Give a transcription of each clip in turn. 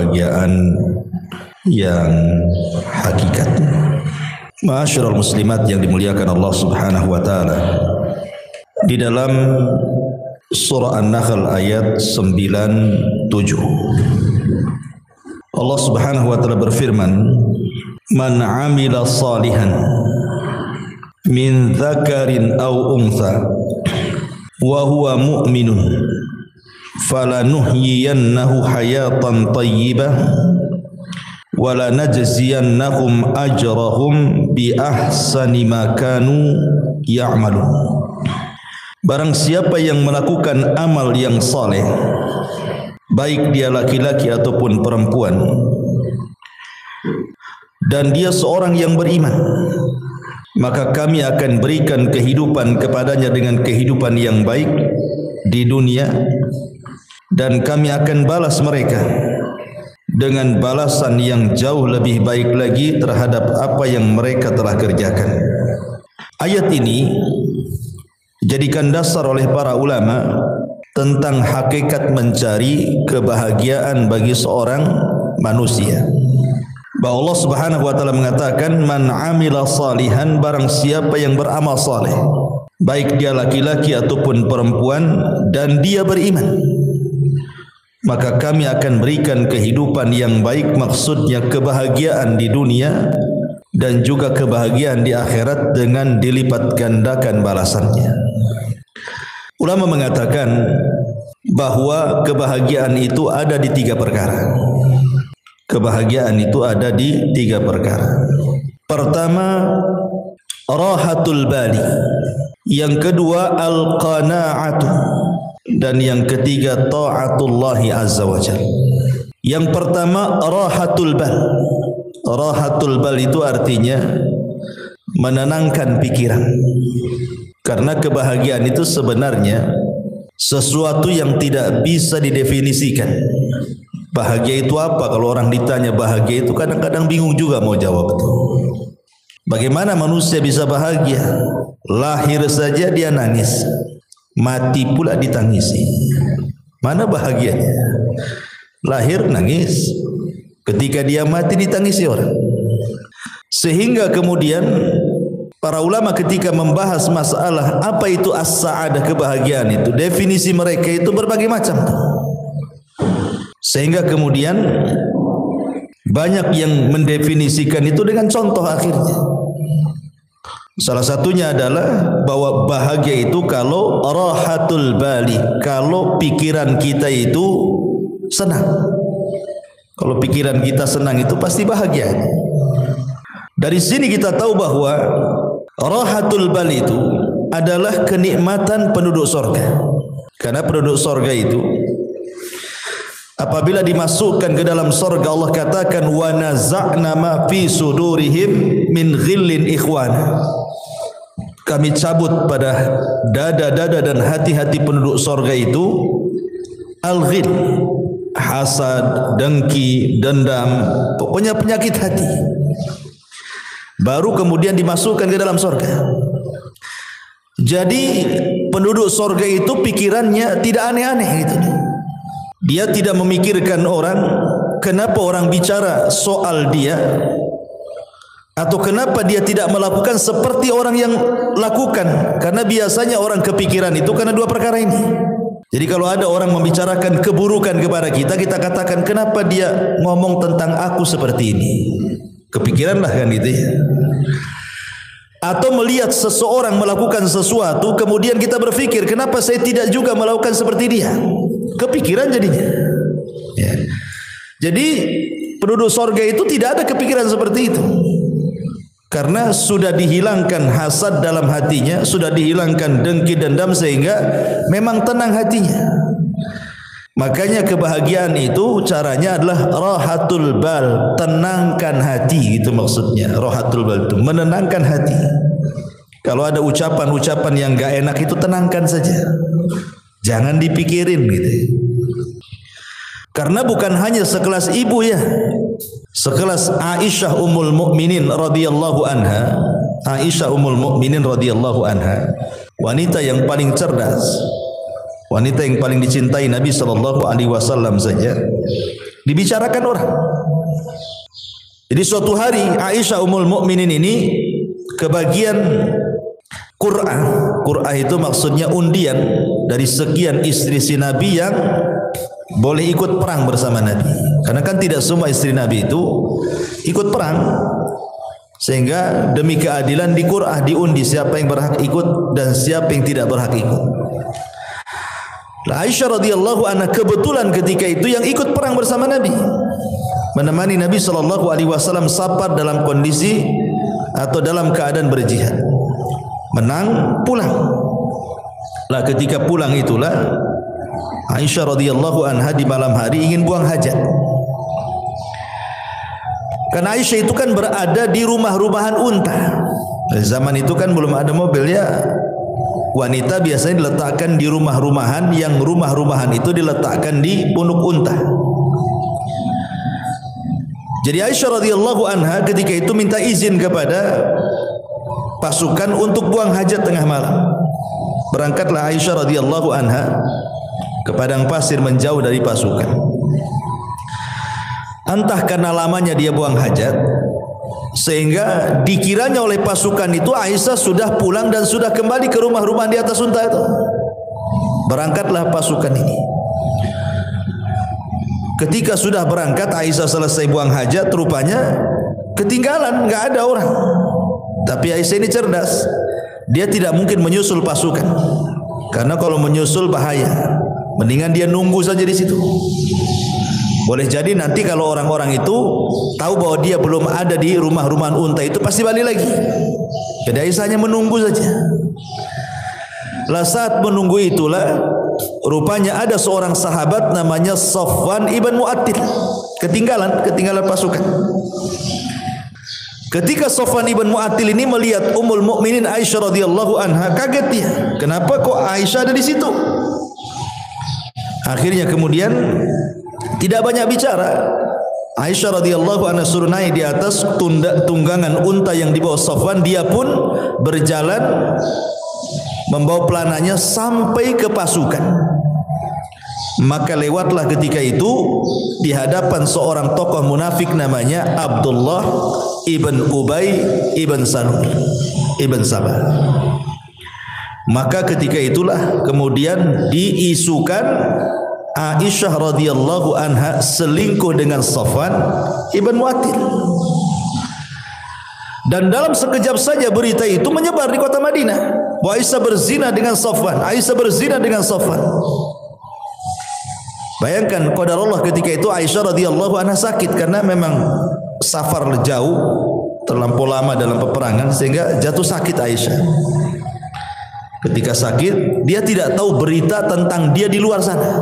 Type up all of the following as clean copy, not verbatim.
kebahagiaan yang hakikat. Ma'asyiral muslimat yang dimuliakan Allah Subhanahu wa taala. Di dalam surah An-Nahl ayat 97 Allah Subhanahu wa taala berfirman, "Man 'amila salihan min dzakarin aw untha wa huwa mu'minun falanuhyiyannahu hayatan thayyibah wa lanajziyannahum ajrahum bi ahsani ma kanu ya'malun." Barang siapa yang melakukan amal yang saleh, baik dia laki-laki ataupun perempuan, dan dia seorang yang beriman, maka kami akan berikan kehidupan kepadanya dengan kehidupan yang baik di dunia, dan kami akan balas mereka dengan balasan yang jauh lebih baik lagi terhadap apa yang mereka telah kerjakan. Ayat ini dijadikan dasar oleh para ulama tentang hakikat mencari kebahagiaan bagi seorang manusia. Bahwa Allah Subhanahu wa taala mengatakan, "Man 'amila salihan," barang siapa yang beramal saleh, baik dia laki-laki ataupun perempuan, dan dia beriman, maka kami akan berikan kehidupan yang baik, maksudnya kebahagiaan di dunia dan juga kebahagiaan di akhirat dengan dilipat gandakan balasannya. Ulama mengatakan bahwa kebahagiaan itu ada di tiga perkara. Kebahagiaan itu ada di tiga perkara. Pertama, rahatul bali. Yang kedua, al-qana'atu. Dan yang ketiga, ta'atullahi azza wa jalla. Yang pertama, rahatul bal. Rahatul bal itu artinya menenangkan pikiran. Karena kebahagiaan itu sebenarnya sesuatu yang tidak bisa didefinisikan. Bahagia itu apa? Kalau orang ditanya bahagia itu, kadang-kadang bingung juga mau jawab itu. Bagaimana manusia bisa bahagia? Lahir saja dia nangis, mati pula ditangisi. Mana bahagianya? Lahir nangis, ketika dia mati ditangisi orang. Sehingga kemudian para ulama ketika membahas masalah apa itu as-sa'adah, kebahagiaan itu, definisi mereka itu berbagai macam. Sehingga kemudian banyak yang mendefinisikan itu dengan contoh akhirnya. Salah satunya adalah bahwa bahagia itu kalau rahatul bali, kalau pikiran kita itu senang. Kalau pikiran kita senang itu pasti bahagia. Dari sini kita tahu bahwa rahatul bali itu adalah kenikmatan penduduk surga. Karena penduduk surga itu apabila dimasukkan ke dalam surga, Allah katakan, wa naza'na ma fi sudurihim min ghillin ikhwana. Kami cabut pada dada-dada dan hati-hati penduduk surga itu al-ghil, hasad, dengki, dendam, pokoknya penyakit hati. Baru kemudian dimasukkan ke dalam surga. Jadi penduduk surga itu pikirannya tidak aneh-aneh gitu. Dia tidak memikirkan orang, kenapa orang bicara soal dia, atau kenapa dia tidak melakukan seperti orang yang lakukan. Karena biasanya orang kepikiran itu karena dua perkara ini. Jadi kalau ada orang membicarakan keburukan kepada kita, kita katakan, kenapa dia ngomong tentang aku seperti ini? Kepikiran lah kan gitu ya. Atau melihat seseorang melakukan sesuatu, kemudian kita berpikir, kenapa saya tidak juga melakukan seperti dia? Kepikiran jadinya ya. Jadi penduduk surga itu tidak ada kepikiran seperti itu, karena sudah dihilangkan hasad dalam hatinya, sudah dihilangkan dengki dendam, sehingga memang tenang hatinya. Makanya kebahagiaan itu caranya adalah rahatul bal, tenangkan hati, itu maksudnya. Rahatul bal itu menenangkan hati. Kalau ada ucapan-ucapan yang gak enak itu tenangkan saja, jangan dipikirin gitu. Karena bukan hanya sekelas ibu ya, sekelas Aisyah Ummul Mukminin radhiyallahu anha. Aisyah Ummul Mukminin radhiyallahu anha, wanita yang paling cerdas, wanita yang paling dicintai Nabi sallallahu alaihi wasallam saja dibicarakan orang. Jadi suatu hari Aisyah Ummul Mukminin ini kebagian Qur'ah. Qur'ah itu maksudnya undian dari sekian istri si Nabi yang boleh ikut perang bersama Nabi. Karena kan tidak semua istri Nabi itu ikut perang. Sehingga demi keadilan di Qur'ah diundi siapa yang berhak ikut dan siapa yang tidak berhak ikut. Aisyah radhiyallahu anha kebetulan ketika itu yang ikut perang bersama Nabi, menemani Nabi sallallahu alaihi wasallam safar dalam kondisi atau dalam keadaan berjihad. Menang, pulang. Lah ketika pulang itulah Aisyah radhiyallahu anha di malam hari ingin buang hajat. Karena Aisyah itu kan berada di rumah-rumahan unta. Zaman itu kan belum ada mobil ya. Wanita biasanya diletakkan di rumah-rumahan, yang rumah-rumahan itu diletakkan di punuk unta. Jadi Aisyah radhiyallahu anha ketika itu minta izin kepada pasukan untuk buang hajat tengah malam. Berangkatlah Aisyah radhiyallahu anha ke padang pasir menjauh dari pasukan. Entah karena lamanya dia buang hajat sehingga dikiranya oleh pasukan itu Aisyah sudah pulang dan sudah kembali ke rumah-rumah di atas unta itu. Berangkatlah pasukan ini. Ketika sudah berangkat Aisyah selesai buang hajat, rupanya ketinggalan, nggak ada orang. Tapi Aisyah ini cerdas. Dia tidak mungkin menyusul pasukan. Karena kalau menyusul bahaya. Mendingan dia nunggu saja di situ. Boleh jadi nanti kalau orang-orang itu tahu bahwa dia belum ada di rumah-rumahan unta itu pasti balik lagi. Jadi Aisyah hanya menunggu saja. Lah saat menunggu itulah rupanya ada seorang sahabat namanya Safwan ibn Mu'attil ketinggalan pasukan. Ketika Safwan ibn Mu'attil ini melihat Ummul Mukminin Aisyah radhiyallahu anha, kaget dia. Kenapa kok Aisyah ada di situ? Akhirnya kemudian tidak banyak bicara. Aisyah radhiyallahu anha suruh naik di atas tunggangan unta yang dibawa Safwan. Dia pun berjalan membawa pelananya sampai ke pasukan. Maka lewatlah ketika itu di hadapan seorang tokoh munafik namanya Abdullah ibn Ubay ibn Salul ibn Sabah. Maka ketika itulah kemudian diisukan Aisyah radhiyallahu anha selingkuh dengan Safwan ibn Mu'attil. Dan dalam sekejap saja berita itu menyebar di kota Madinah bahwa Aisyah berzina dengan Safwan. Aisyah berzina dengan Safwan. Bayangkan qadarullah ketika itu Aisyah radhiyallahu anha sakit karena memang safar jauh, terlampau lama dalam peperangan sehingga jatuh sakit Aisyah. Ketika sakit, dia tidak tahu berita tentang dia di luar sana.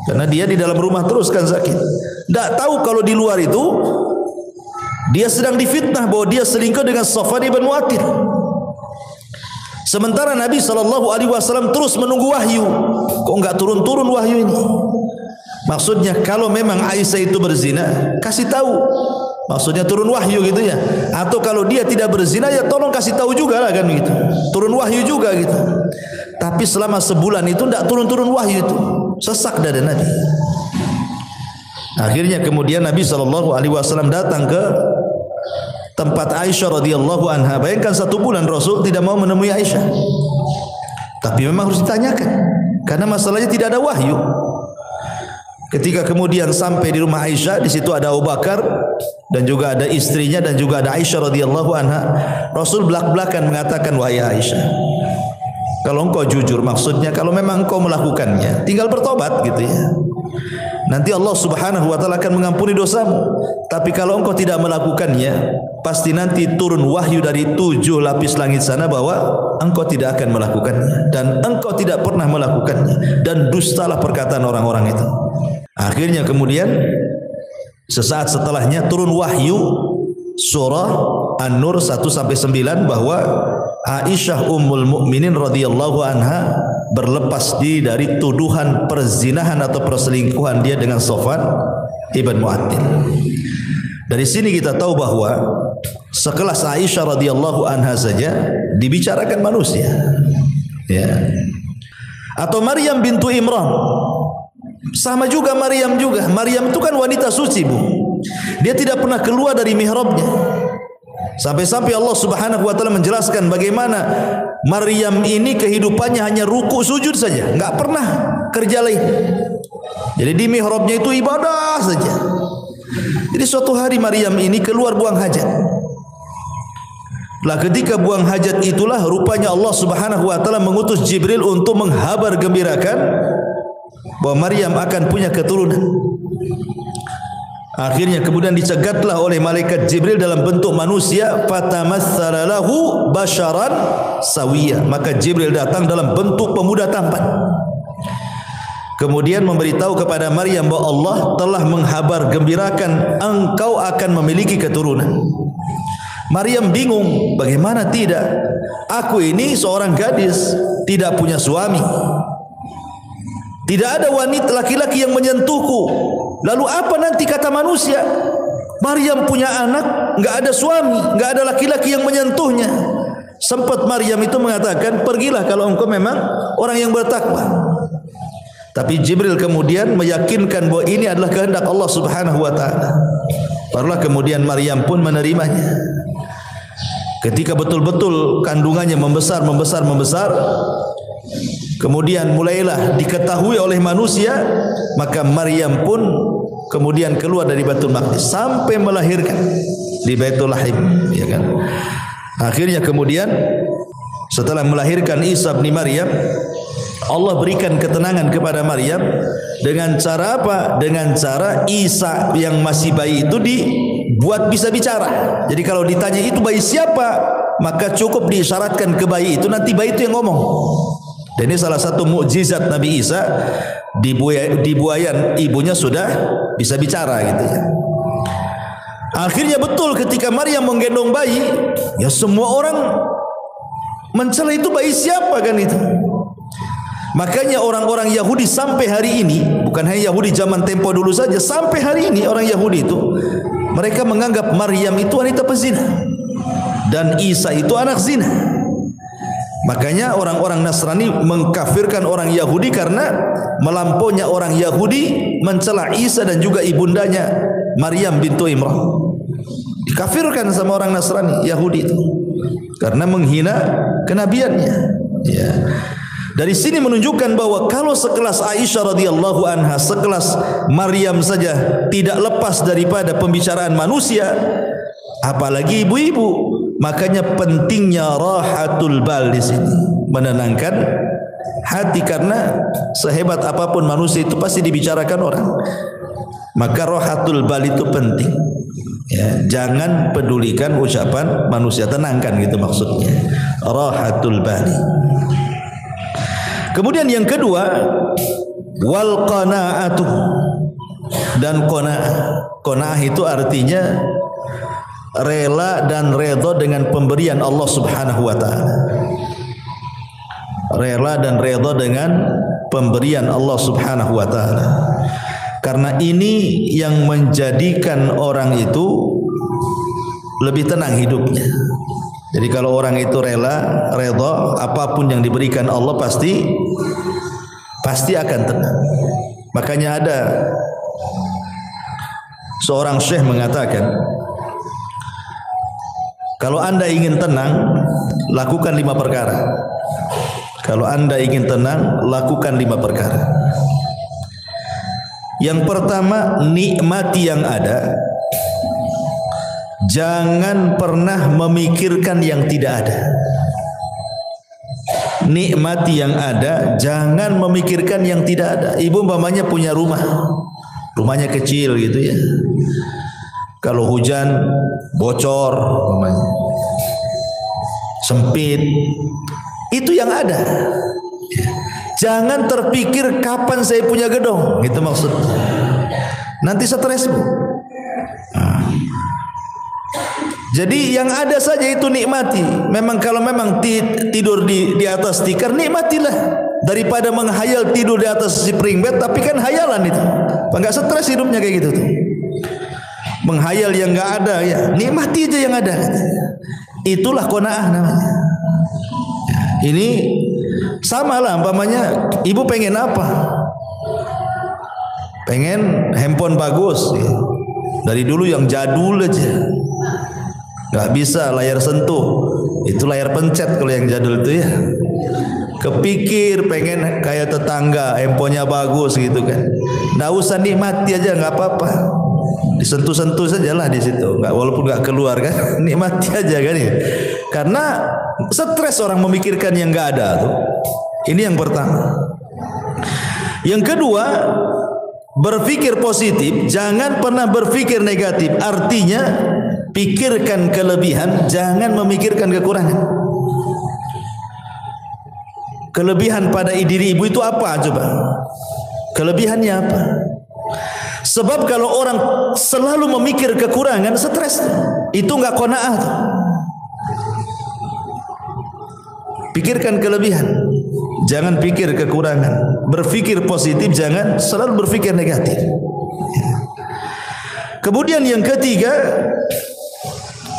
Karena dia di dalam rumah terus kan sakit. Tidak tahu kalau di luar itu dia sedang difitnah bahwa dia selingkuh dengan Safwan ibn Mu'attil. Sementara Nabi SAW terus menunggu wahyu. Kok enggak turun-turun wahyu ini? Maksudnya kalau memang Aisyah itu berzina, kasih tahu. Maksudnya turun wahyu gitu ya. Atau kalau dia tidak berzina ya tolong kasih tahu juga lah kan gitu. Turun wahyu juga gitu. Tapi selama sebulan itu tidak turun-turun wahyu itu. Sesak dada Nabi. Akhirnya kemudian Nabi SAW datang ke tempat Aisyah radhiyallahu anha. Bayangkan 1 bulan Rasul tidak mau menemui Aisyah. Tapi memang harus ditanyakan karena masalahnya tidak ada wahyu. Ketika kemudian sampai di rumah Aisyah, di situ ada Abu Bakar dan juga ada istrinya dan juga ada Aisyah radhiyallahu anha. Rasul belak-belakan mengatakan, wahai Aisyah, kalau engkau jujur, maksudnya kalau memang engkau melakukannya, tinggal bertobat gitu ya. Nanti Allah Subhanahu wa taala akan mengampuni dosamu. Tapi kalau engkau tidak melakukannya, pasti nanti turun wahyu dari 7 lapis langit sana bahwa engkau tidak akan melakukannya dan engkau tidak pernah melakukannya dan dustalah perkataan orang-orang itu. Akhirnya kemudian sesaat setelahnya turun wahyu surah An-Nur 1-9 bahwa Aisyah Ummul Mukminin radhiyallahu anha berlepas diri dari tuduhan perzinahan atau perselingkuhan dia dengan Safwan ibn Mu'attil. Dari sini kita tahu bahwa sekelas Aisyah radhiyallahu anha saja dibicarakan manusia. Ya. Atau Maryam bintu Imran, sama juga Maryam juga. Maryam itu kan wanita suci, Bu. Dia tidak pernah keluar dari mihrabnya. Sampai-sampai Allah Subhanahu wa taala menjelaskan bagaimana Maryam ini kehidupannya hanya ruku sujud saja, enggak pernah kerja lain. Jadi di mihrabnya itu ibadah saja. Jadi suatu hari Maryam ini keluar buang hajat. Lah ketika buang hajat itulah rupanya Allah Subhanahu wa taala mengutus Jibril untuk menghabar gembirakan bahwa Maryam akan punya keturunan. Akhirnya kemudian dicegatlah oleh malaikat Jibril dalam bentuk manusia, fatamassala lahu basharan sawiyya. Maka Jibril datang dalam bentuk pemuda tampan. Kemudian memberitahu kepada Maryam bahwa Allah telah menghabar gembirakan engkau akan memiliki keturunan. Maryam bingung, bagaimana tidak? Aku ini seorang gadis, tidak punya suami. Tidak ada wanita laki-laki yang menyentuhku. Lalu apa nanti kata manusia? Maryam punya anak, enggak ada suami, enggak ada laki-laki yang menyentuhnya. Sempat Maryam itu mengatakan, pergilah kalau engkau memang orang yang bertakwa. Tapi Jibril kemudian meyakinkan bahwa ini adalah kehendak Allah Subhanahu wa taala. Barulah kemudian Maryam pun menerimanya. Ketika betul-betul kandungannya membesar, kemudian mulailah diketahui oleh manusia, maka Maryam pun kemudian keluar dari Baitul Maqdis sampai melahirkan di Baitul Lahim, ya kan? Akhirnya kemudian setelah melahirkan Isa bin Maryam, Allah berikan ketenangan kepada Maryam dengan cara apa? Dengan cara Isa yang masih bayi itu dibuat bisa bicara. Jadi kalau ditanya itu bayi siapa, maka cukup diisyaratkan ke bayi itu, nanti bayi itu yang ngomong. Dan ini salah satu mukjizat Nabi Isa, di buayan ibunya sudah bisa bicara gitu ya. Akhirnya betul ketika Maryam menggendong bayi, ya semua orang mencela itu bayi siapa kan itu. Makanya orang-orang Yahudi sampai hari ini, bukan hanya Yahudi zaman tempo dulu saja, sampai hari ini orang Yahudi itu mereka menganggap Maryam itu wanita pezina dan Isa itu anak zina. Makanya orang-orang Nasrani mengkafirkan orang Yahudi karena melampaunya orang Yahudi mencela Isa dan juga ibundanya Maryam bintu Imran. Dikafirkan sama orang Nasrani Yahudi itu karena menghina kenabiannya. Ya. Dari sini menunjukkan bahwa kalau sekelas Aisyah radhiyallahu anha, sekelas Maryam saja tidak lepas daripada pembicaraan manusia, apalagi ibu-ibu. Makanya pentingnya rahatul bal di sini, menenangkan hati, karena sehebat apapun manusia itu pasti dibicarakan orang. Maka rahatul bal itu penting. Ya, jangan pedulikan ucapan manusia, tenangkan gitu maksudnya. Rahatul bali. Kemudian yang kedua, wal qanaatu, dan qanaah. Qanaah itu artinya rela dan redha dengan pemberian Allah Subhanahu wa taala. Rela dan redha dengan pemberian Allah Subhanahu wa taala. Karena ini yang menjadikan orang itu lebih tenang hidupnya. Jadi kalau orang itu rela, redha, apapun yang diberikan Allah pasti akan tenang. Makanya ada seorang syekh mengatakan, kalau anda ingin tenang, lakukan 5 perkara. Kalau anda ingin tenang, lakukan 5 perkara. Yang pertama, nikmati yang ada. Jangan pernah memikirkan yang tidak ada. Nikmati yang ada, jangan memikirkan yang tidak ada. Ibu umpamanya punya rumah, rumahnya kecil gitu ya. Kalau hujan bocor umpamanya, sempit, itu yang ada. Jangan terpikir kapan saya punya gedung, gitu maksudnya. Nanti stres, Bu. Jadi yang ada saja itu nikmati. Memang kalau memang tidur di atas tikar, nikmatilah daripada menghayal tidur di atas spring bed, tapi kan hayalan itu. Enggak stres hidupnya kayak gitu tuh. Menghayal yang enggak ada ya, nikmati aja yang ada. Itulah qanaah namanya. Ini Sama lah umpamanya ibu pengen apa? Pengen handphone bagus ya. Dari dulu yang jadul aja, nggak bisa layar sentuh, itu layar pencet kalau yang jadul itu ya. Kepikir pengen kayak tetangga, handphonenya bagus gitu kan, nggak usah, nikmati aja, nggak apa-apa, disentuh-sentuh saja lah di situ, nggak, walaupun nggak keluar kan, nikmati aja kan ya. Karena stres orang memikirkan yang nggak ada tuh. Ini yang pertama. Yang kedua, berpikir positif, jangan pernah berpikir negatif. Artinya pikirkan kelebihan, jangan memikirkan kekurangan. Kelebihan pada diri ibu itu apa coba? Kelebihannya apa? Sebab kalau orang selalu memikir kekurangan, stres, itu nggak qanaah. Pikirkan kelebihan, jangan pikir kekurangan. Berpikir positif, jangan selalu berpikir negatif. Kemudian yang ketiga,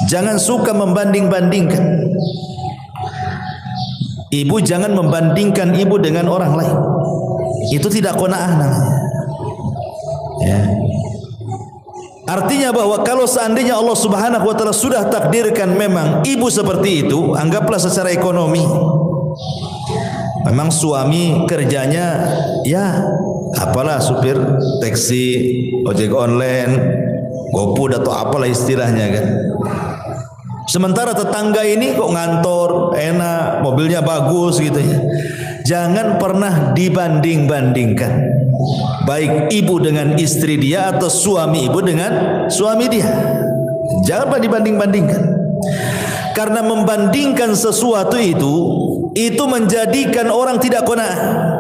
jangan suka membanding-bandingkan. Ibu jangan membandingkan ibu dengan orang lain. Itu tidak qanaah namanya. Ya. Artinya bahwa kalau seandainya Allah Subhanahu wa taala sudah takdirkan memang ibu seperti itu, anggaplah secara ekonomi. Memang suami kerjanya ya apalah, supir taksi, ojek online, GoFood atau apalah istilahnya kan. Sementara tetangga ini kok ngantor, enak, mobilnya bagus gitu ya. Jangan pernah dibanding-bandingkan. Baik ibu dengan istri dia atau suami ibu dengan suami dia. Jangan pernah dibanding-bandingkan. Karena membandingkan sesuatu itu menjadikan orang tidak qanaah.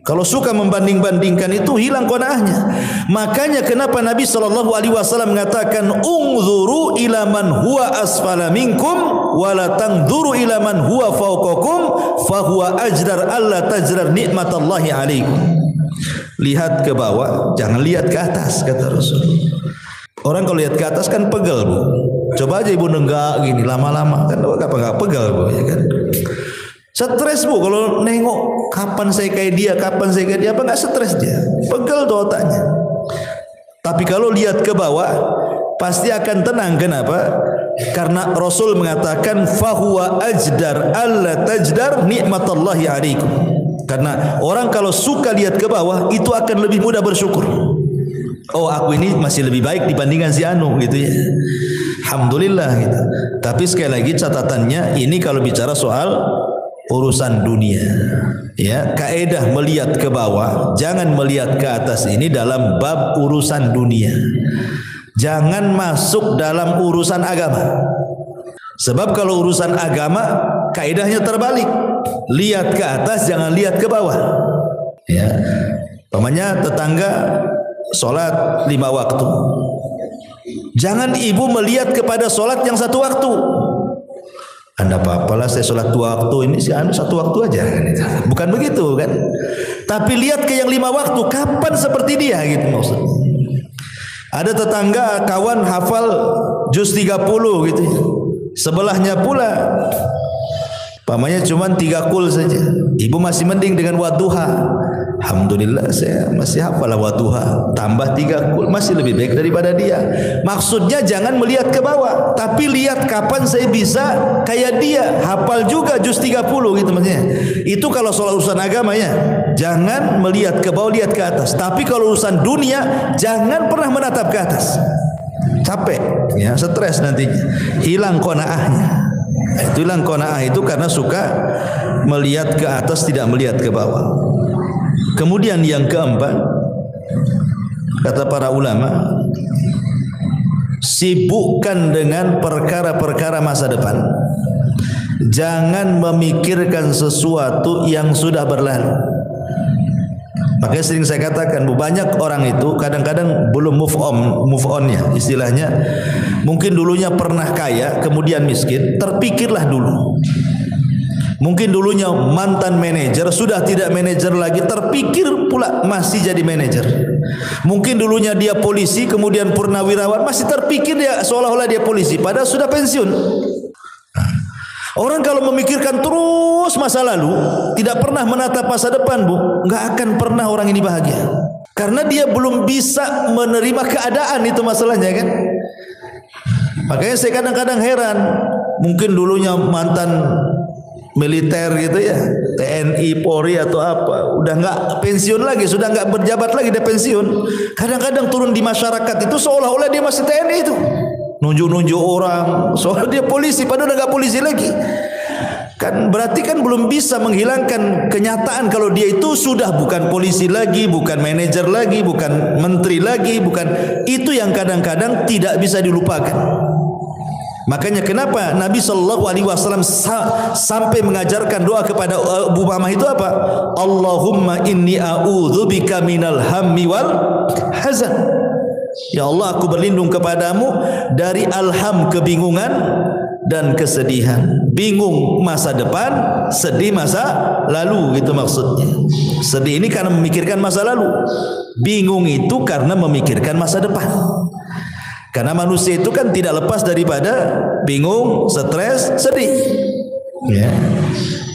Kalau suka membanding-bandingkan itu hilang qanaahnya. Makanya kenapa Nabi SAW mengatakan unzuru ila man huwa asfala minkum wa la tanzuru ila man huwa fawqakum fa huwa ajdar alla tajrar nikmatallahi alaikum. Lihat ke bawah, jangan lihat ke atas, kata Rasul. Orang kalau lihat ke atas kan pegel, Bu. Coba aja ibu nenggak gini lama-lama kan enggak pegel, Bu, ya kan? Stres, Bu, kalau nengok kapan saya kayak dia, apa nggak stres dia, pegel tuh otaknya. Tapi kalau lihat ke bawah pasti akan tenang. Kenapa? Karena Rasul mengatakan fahuwa ajdar alla tajdar nikmatallahi alaikum. Karena orang kalau suka lihat ke bawah itu akan lebih mudah bersyukur. Oh, aku ini masih lebih baik dibandingkan si anu gitu ya. Alhamdulillah gitu. Tapi sekali lagi catatannya, ini kalau bicara soal urusan dunia, ya, kaedah melihat ke bawah, jangan melihat ke atas. Ini dalam bab urusan dunia. Jangan masuk dalam urusan agama. Sebab kalau urusan agama kaedahnya terbalik. Lihat ke atas, jangan lihat ke bawah. Ya, umpamanya tetangga sholat 5 waktu. Jangan ibu melihat kepada sholat yang 1 waktu. Anda apa-apalah saya sholat 2 waktu, ini si anu 1 waktu aja kan, itu. Bukan begitu kan. Tapi lihat ke yang 5 waktu, kapan seperti dia gitu maksud. Ada tetangga kawan hafal juz 30 gitu. Sebelahnya pula pamannya cuma 3 kul saja. Ibu masih mending dengan wadduha. Alhamdulillah saya masih hafal wadduha, tambah 3 kul masih lebih baik daripada dia. Maksudnya jangan melihat ke bawah, tapi lihat kapan saya bisa kayak dia, hafal juga juz 30 gitu maksudnya. Itu kalau soal urusan agama ya. Jangan melihat ke bawah, lihat ke atas. Tapi kalau urusan dunia jangan pernah menatap ke atas. Capek ya, stres nantinya. Hilang qanaahnya. Itu hilang qanaah itu karena suka melihat ke atas, tidak melihat ke bawah. Kemudian yang keempat, kata para ulama, sibukkan dengan perkara-perkara masa depan. Jangan memikirkan sesuatu yang sudah berlalu. Makanya sering saya katakan, banyak orang itu kadang-kadang belum move on ya istilahnya. Mungkin dulunya pernah kaya, kemudian miskin, terpikirlah dulu. Mungkin dulunya mantan manajer, sudah tidak manajer lagi, terpikir pula masih jadi manajer. Mungkin dulunya dia polisi, kemudian purnawirawan, masih terpikir dia seolah-olah dia polisi, padahal sudah pensiun. Orang kalau memikirkan terus masa lalu, tidak pernah menatap masa depan, Bu, nggak akan pernah orang ini bahagia. Karena dia belum bisa menerima keadaan, itu masalahnya kan. Makanya saya kadang-kadang heran, mungkin dulunya mantan militer gitu ya, TNI, Polri atau apa, udah nggak pensiun lagi, sudah nggak berjabat lagi, dia pensiun. Kadang-kadang turun di masyarakat itu seolah-olah dia masih TNI itu, nunjuk-nunjuk orang, soalnya dia polisi, padahal udah nggak polisi lagi. Kan berarti kan belum bisa menghilangkan kenyataan kalau dia itu sudah bukan polisi lagi, bukan manajer lagi, bukan menteri lagi, bukan itu yang kadang-kadang tidak bisa dilupakan. Makanya kenapa Nabi SAW sampai mengajarkan doa kepada Abu Umamah itu apa? Allahumma inni a'udzubika minal hammi wal hazan. Ya Allah, aku berlindung kepadamu dari alham, kebingungan dan kesedihan. Bingung masa depan, sedih masa lalu, gitu maksudnya. Sedih ini karena memikirkan masa lalu, bingung itu karena memikirkan masa depan. Karena manusia itu kan tidak lepas daripada bingung, stres, sedih.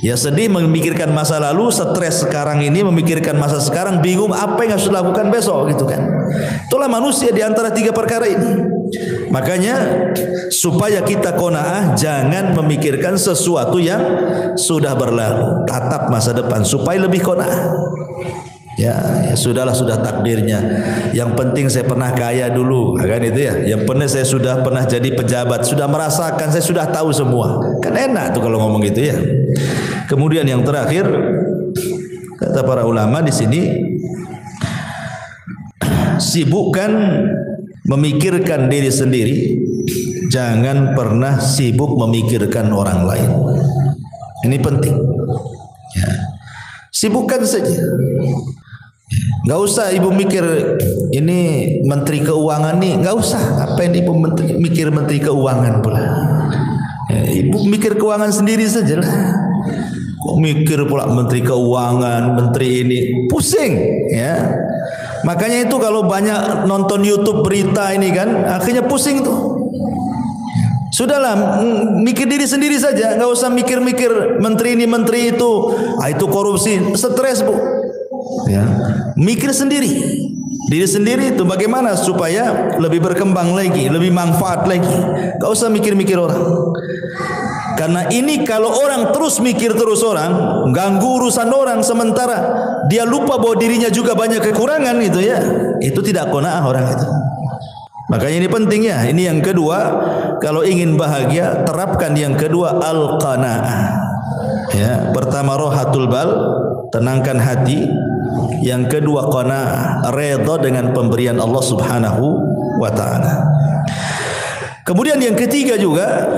Ya sedih memikirkan masa lalu, stres sekarang ini memikirkan masa sekarang, bingung apa yang harus dilakukan besok, gitu kan. Itulah manusia di antara tiga perkara ini. Makanya supaya kita qanaah, jangan memikirkan sesuatu yang sudah berlalu, tatap masa depan supaya lebih qanaah. Ya sudahlah, sudah takdirnya. Yang penting saya pernah kaya dulu, kan itu ya. Yang penting saya sudah pernah jadi pejabat, sudah merasakan, saya sudah tahu semua. Kan enak tuh kalau ngomong gitu ya. Kemudian yang terakhir, kata para ulama di sini, sibukkan memikirkan diri sendiri, jangan pernah sibuk memikirkan orang lain. Ini penting. Ya. Sibukkan saja. Nggak usah ibu mikir ini menteri keuangan nih, nggak usah. Apa yang ibu mikir menteri keuangan pula? Ya, ibu mikir keuangan sendiri saja lah. Kok mikir pula menteri keuangan, menteri ini, pusing ya. Makanya itu kalau banyak nonton YouTube berita ini kan, akhirnya pusing tuh. Sudahlah, mikir diri sendiri saja, nggak usah mikir-mikir menteri ini menteri itu, itu korupsi, stres, Bu. Ya, mikir sendiri, diri sendiri itu bagaimana supaya lebih berkembang lagi, lebih manfaat lagi. Nggak usah mikir-mikir orang. Karena ini kalau orang terus mikir terus orang, ganggu urusan orang, sementara dia lupa bahwa dirinya juga banyak kekurangan gitu ya. Itu tidak qanaah orang itu. Makanya ini penting ya. Ini yang kedua, kalau ingin bahagia terapkan yang kedua, al-qanaah. Ya, pertama rohatul bal, tenangkan hati. Yang kedua qanaah, redha dengan pemberian Allah Subhanahu wa taala. Kemudian yang ketiga juga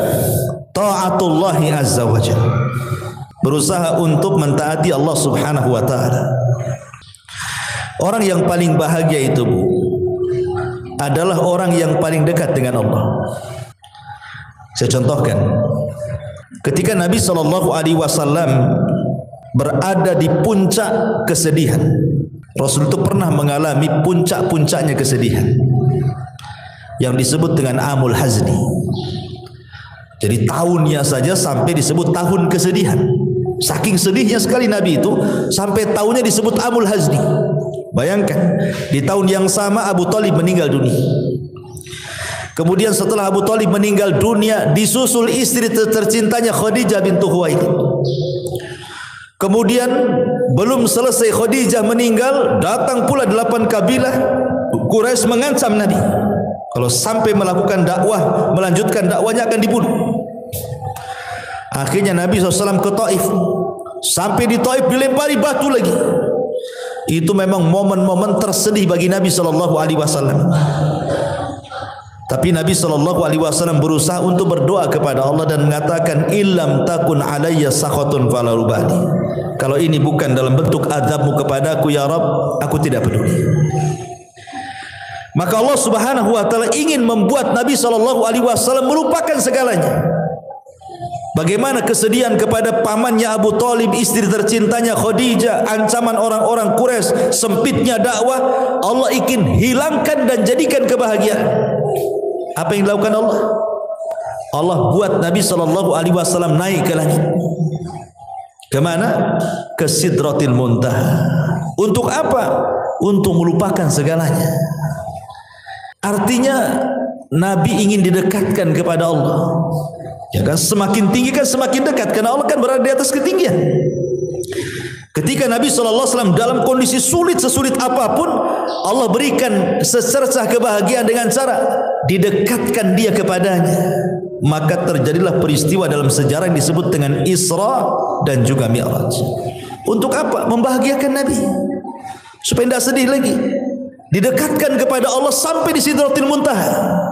ta'atullahi azza wa jalla. Berusaha untuk mentaati Allah Subhanahu wa taala. Orang yang paling bahagia itu, Bu, adalah orang yang paling dekat dengan Allah. Saya contohkan. Ketika Nabi SAW berada di puncak kesedihan, Rasul itu pernah mengalami puncak-puncaknya kesedihan yang disebut dengan Amul Hazni. Jadi tahunnya saja sampai disebut tahun kesedihan. Saking sedihnya sekali Nabi itu sampai tahunnya disebut Amul Hazni. Bayangkan, di tahun yang sama Abu Thalib meninggal dunia. Kemudian setelah Abu Thalib meninggal dunia, disusul istri tercintanya Khadijah bintu Khuwailid. Kemudian belum selesai Khadijah meninggal, datang pula 8 kabilah Quraisy mengancam Nabi. Kalau sampai melakukan dakwah, melanjutkan dakwanya akan dibunuh. Akhirnya Nabi SAW ke Taif. Sampai di Taif dilempari batu lagi. Itu memang momen-momen tersedih bagi Nabi SAW. Tapi Nabi SAW berusaha untuk berdoa kepada Allah dan mengatakan, illam takun alayya sakhatun fala ubali. Kalau ini bukan dalam bentuk azabmu kepadaku ya Rabb, aku tidak peduli. Maka Allah Subhanahu wa taala ingin membuat Nabi SAW melupakan segalanya. Bagaimana kesedihan kepada pamannya Abu Thalib, istri tercintanya Khadijah, ancaman orang-orang Quraisy, sempitnya dakwah, Allah ingin hilangkan dan jadikan kebahagiaan. Apa yang dilakukan Allah? Allah buat Nabi SAW naik ke langit. Kemana? Ke Sidratil Muntaha. Untuk apa? Untuk melupakan segalanya. Artinya Nabi ingin didekatkan kepada Allah. Ya kan, semakin tinggi kan semakin dekat, karena Allah kan berada di atas ketinggian. Ketika Nabi SAW dalam kondisi sulit sesulit apapun, Allah berikan secercah kebahagiaan dengan cara didekatkan dia kepadanya. Maka terjadilah peristiwa dalam sejarah yang disebut dengan Isra dan juga Mi'raj. Untuk apa? Membahagiakan Nabi, supaya tidak sedih lagi. Didekatkan kepada Allah sampai di Sidratil Muntaha.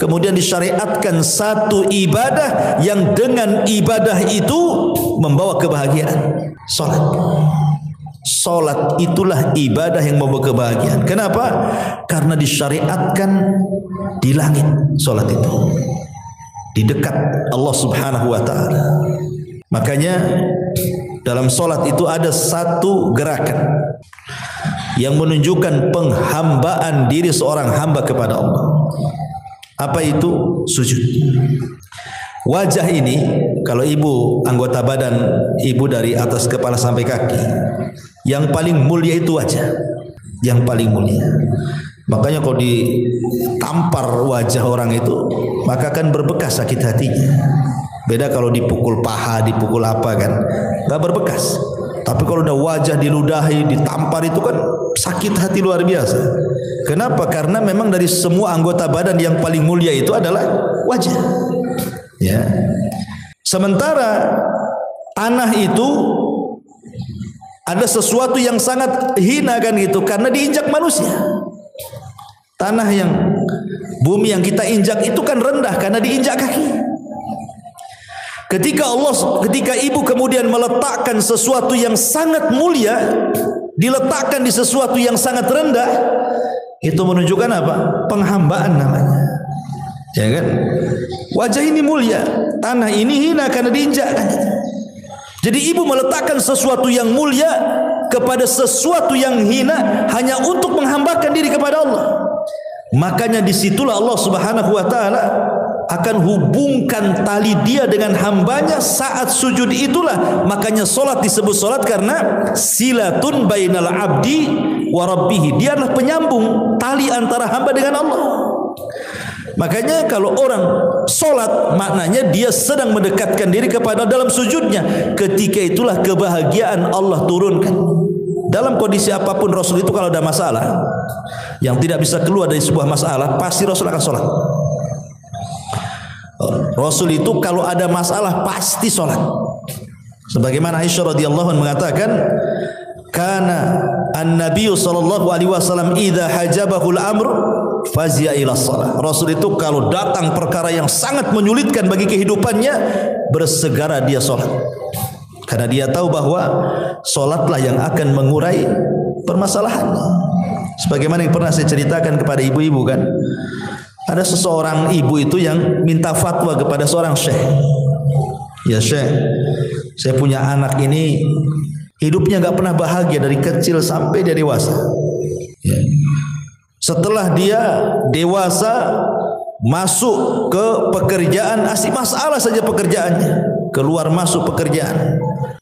Kemudian disyariatkan satu ibadah yang dengan ibadah itu membawa kebahagiaan. Salat itulah ibadah yang membawa kebahagiaan. Kenapa? Karena disyariatkan di langit. Salat itu di dekat Allah Subhanahu wa taala. Makanya dalam salat itu ada satu gerakan yang menunjukkan penghambaan diri seorang hamba kepada Allah. Apa itu? Sujud. Wajah ini, kalau ibu anggota badan ibu dari atas kepala sampai kaki, yang paling mulia itu wajah, yang paling mulia. Makanya kalau ditampar wajah orang itu, maka akan berbekas sakit hatinya. Beda kalau dipukul paha, dipukul apa kan, nggak berbekas. Tapi kalau udah wajah diludahi, ditampar itu kan sakit hati luar biasa. Kenapa? Karena memang dari semua anggota badan yang paling mulia itu adalah wajah. Ya. Sementara tanah itu ada sesuatu yang sangat hina kan gitu, karena diinjak manusia. Tanah yang bumi yang kita injak itu kan rendah karena diinjak kaki. Ketika ibu kemudian meletakkan sesuatu yang sangat mulia, diletakkan di sesuatu yang sangat rendah, itu menunjukkan apa? Penghambaan namanya. Ya kan? Wajah ini mulia, tanah ini hina karena diinjak. Jadi ibu meletakkan sesuatu yang mulia kepada sesuatu yang hina hanya untuk menghambakan diri kepada Allah. Makanya disitulah Allah Subhanahu wa taala akan hubungkan tali dia dengan hambanya saat sujud itulah. Makanya solat disebut solat karena silatun bainal abdi wa rabbih. Dia adalah penyambung tali antara hamba dengan Allah. Makanya kalau orang solat, maknanya dia sedang mendekatkan diri kepada dalam sujudnya. Ketika itulah kebahagiaan Allah turunkan. Dalam kondisi apapun Rasul itu kalau ada masalah yang tidak bisa keluar dari sebuah masalah, pasti Rasul akan solat. Rasul itu kalau ada masalah pasti solat. Sebagaimana Aisyah radhiyallahu anha mengatakan, kana an-nabiy sallallahu alaihi wasallam idza hajabahu al-amr fazia ila shalah. Rasul itu kalau datang perkara yang sangat menyulitkan bagi kehidupannya, bersegera dia salat. Karena dia tahu bahwa salatlah yang akan mengurai permasalahan. Sebagaimana yang pernah saya ceritakan kepada ibu-ibu kan, ada seseorang ibu itu yang minta fatwa kepada seorang syekh. Ya syekh, saya punya anak ini hidupnya nggak pernah bahagia dari kecil sampai dia dewasa. Ya. Setelah dia dewasa masuk ke pekerjaan, asik masalah saja pekerjaannya, keluar masuk pekerjaan.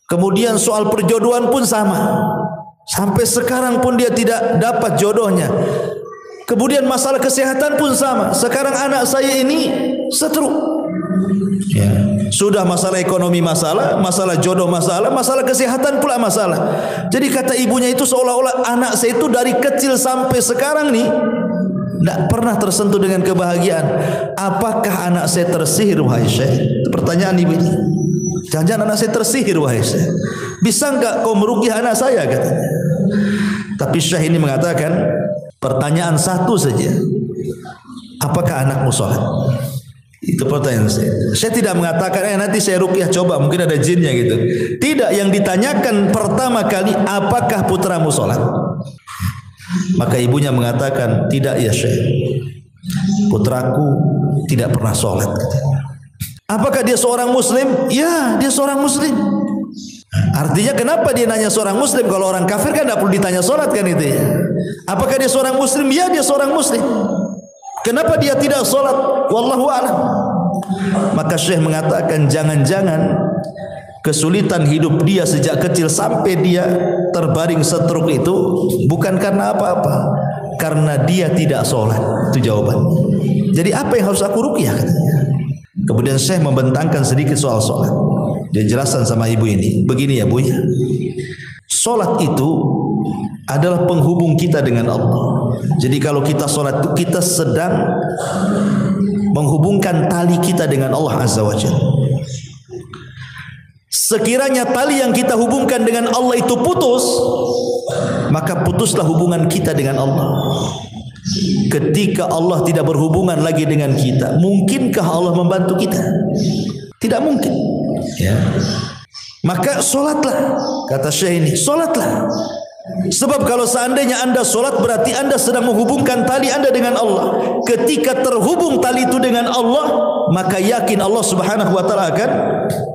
Kemudian soal perjodohan pun sama, sampai sekarang pun dia tidak dapat jodohnya. Kemudian masalah kesehatan pun sama. Sekarang anak saya ini stroke. Ya. Sudah masalah ekonomi masalah, masalah jodoh masalah, masalah kesehatan pula masalah. Jadi kata ibunya itu seolah-olah anak saya itu dari kecil sampai sekarang nih tidak pernah tersentuh dengan kebahagiaan. Apakah anak saya tersihir wahai syekh? Itu pertanyaan ibu ini. Jangan-jangan anak saya tersihir wahai syekh. Bisa enggak kau meruqyah anak saya katanya. Tapi syekh ini mengatakan pertanyaan satu saja. Apakah anakmu sholat? Itu pertanyaan saya. Saya tidak mengatakan nanti saya ruqyah coba mungkin ada jinnya gitu. Tidak, yang ditanyakan pertama kali apakah putramu sholat? Maka ibunya mengatakan tidak ya syekh. Putraku tidak pernah sholat. Apakah dia seorang muslim? Ya, dia seorang muslim. Artinya kenapa dia nanya seorang muslim? Kalau orang kafir kan tidak perlu ditanya sholat kan itu ya. Apakah dia seorang muslim? Ya, dia seorang muslim. Kenapa dia tidak sholat? Wallahu a'lam. Maka Syekh mengatakan jangan-jangan kesulitan hidup dia sejak kecil sampai dia terbaring stroke itu bukan karena apa-apa, karena dia tidak sholat. Itu jawaban. Jadi apa yang harus aku ruqyah katanya. Kemudian Syekh membentangkan sedikit soal sholat. Dia jelaskan sama ibu ini, begini ya Bu ya, sholat itu adalah penghubung kita dengan Allah. Jadi kalau kita sholat itu kita sedang menghubungkan tali kita dengan Allah Azza wa Jalla. Sekiranya tali yang kita hubungkan dengan Allah itu putus, maka putuslah hubungan kita dengan Allah. Ketika Allah tidak berhubungan lagi dengan kita, mungkinkah Allah membantu kita? Tidak mungkin ya. Maka solatlah, kata Syekh ini, solatlah. Sebab kalau seandainya anda solat, berarti anda sedang menghubungkan tali anda dengan Allah. Ketika terhubung tali itu dengan Allah, maka yakin Allah subhanahu wa ta'ala akan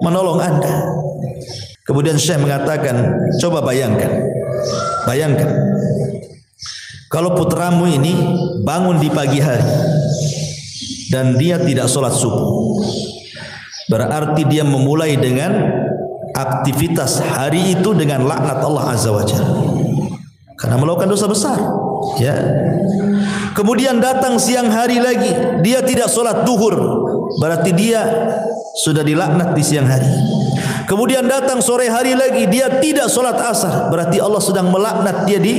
menolong anda. Kemudian Syekh mengatakan, coba bayangkan kalau putramu ini bangun di pagi hari dan dia tidak sholat subuh, berarti dia memulai dengan aktivitas hari itu dengan laknat Allah Azza wa Jalla karena melakukan dosa besar ya. Kemudian datang siang hari lagi, dia tidak sholat duhur, berarti dia sudah dilaknat di siang hari. Kemudian datang sore hari lagi, dia tidak sholat asar, berarti Allah sedang melaknat dia di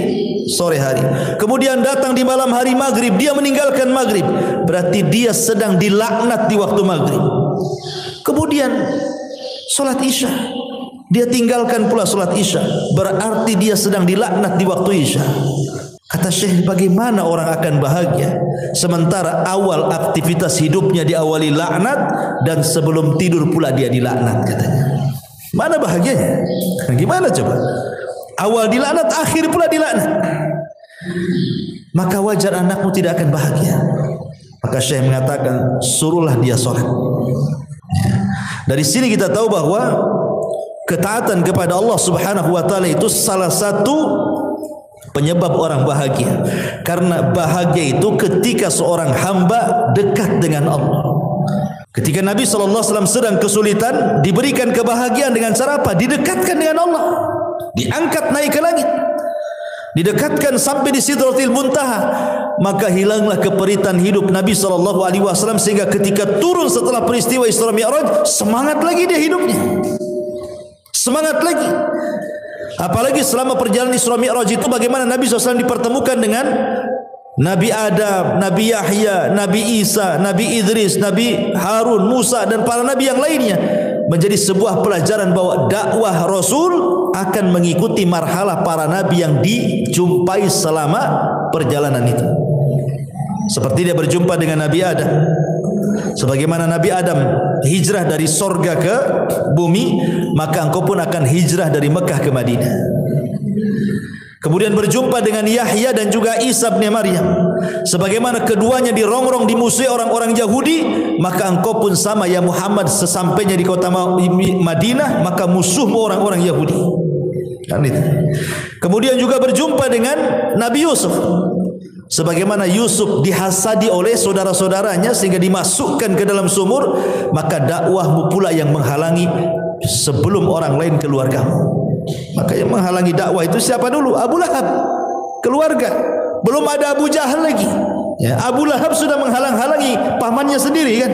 sore hari. Kemudian datang di malam hari maghrib, dia meninggalkan maghrib, berarti dia sedang dilaknat di waktu maghrib. Kemudian sholat isya, dia tinggalkan pula sholat isya, berarti dia sedang dilaknat di waktu isya. Kata Syekh, bagaimana orang akan bahagia sementara awal aktivitas hidupnya diawali laknat dan sebelum tidur pula dia dilaknat katanya. Mana bahagianya? Gimana coba? Awal dilaknat, akhir pula dilaknat. Maka wajar anakmu tidak akan bahagia. Maka Syekh mengatakan, suruhlah dia sholat. Dari sini kita tahu bahwa ketaatan kepada Allah subhanahu wa ta'ala itu salah satu penyebab orang bahagia. Karena bahagia itu ketika seorang hamba dekat dengan Allah. Ketika Nabi SAW sedang kesulitan, diberikan kebahagiaan dengan cara apa? Didekatkan dengan Allah, diangkat naik ke langit, didekatkan sampai di Sidratil Muntaha. Maka hilanglah keperitan hidup Nabi SAW, sehingga ketika turun setelah peristiwa Isra Mi'raj, semangat lagi dia hidupnya, semangat lagi. Apalagi selama perjalanan Isra Mi'raj itu bagaimana Nabi SAW dipertemukan dengan Nabi Adam, Nabi Yahya, Nabi Isa, Nabi Idris, Nabi Harun, Musa dan para nabi yang lainnya. Menjadi sebuah pelajaran bahwa dakwah Rasul akan mengikuti marhalah para nabi yang dijumpai selama perjalanan itu. Seperti dia berjumpa dengan Nabi Adam. Sebagaimana Nabi Adam hijrah dari sorga ke bumi, maka engkau pun akan hijrah dari Mekah ke Madinah. Kemudian berjumpa dengan Yahya dan juga Isa bin Maryam. Sebagaimana keduanya dirongrong dimusuhi orang-orang Yahudi, maka engkau pun sama ya Muhammad, sesampainya di kota Madinah maka musuhmu orang-orang Yahudi. Kan itu. Kemudian juga berjumpa dengan Nabi Yusuf. Sebagaimana Yusuf dihasadi oleh saudara-saudaranya sehingga dimasukkan ke dalam sumur, maka dakwahmu pula yang menghalangi sebelum orang lain keluargamu. Maka yang menghalangi dakwah itu siapa dulu? Abu Lahab, keluarga. Belum ada Abu Jahal lagi ya, Abu Lahab sudah menghalang-halangi pamannya sendiri kan.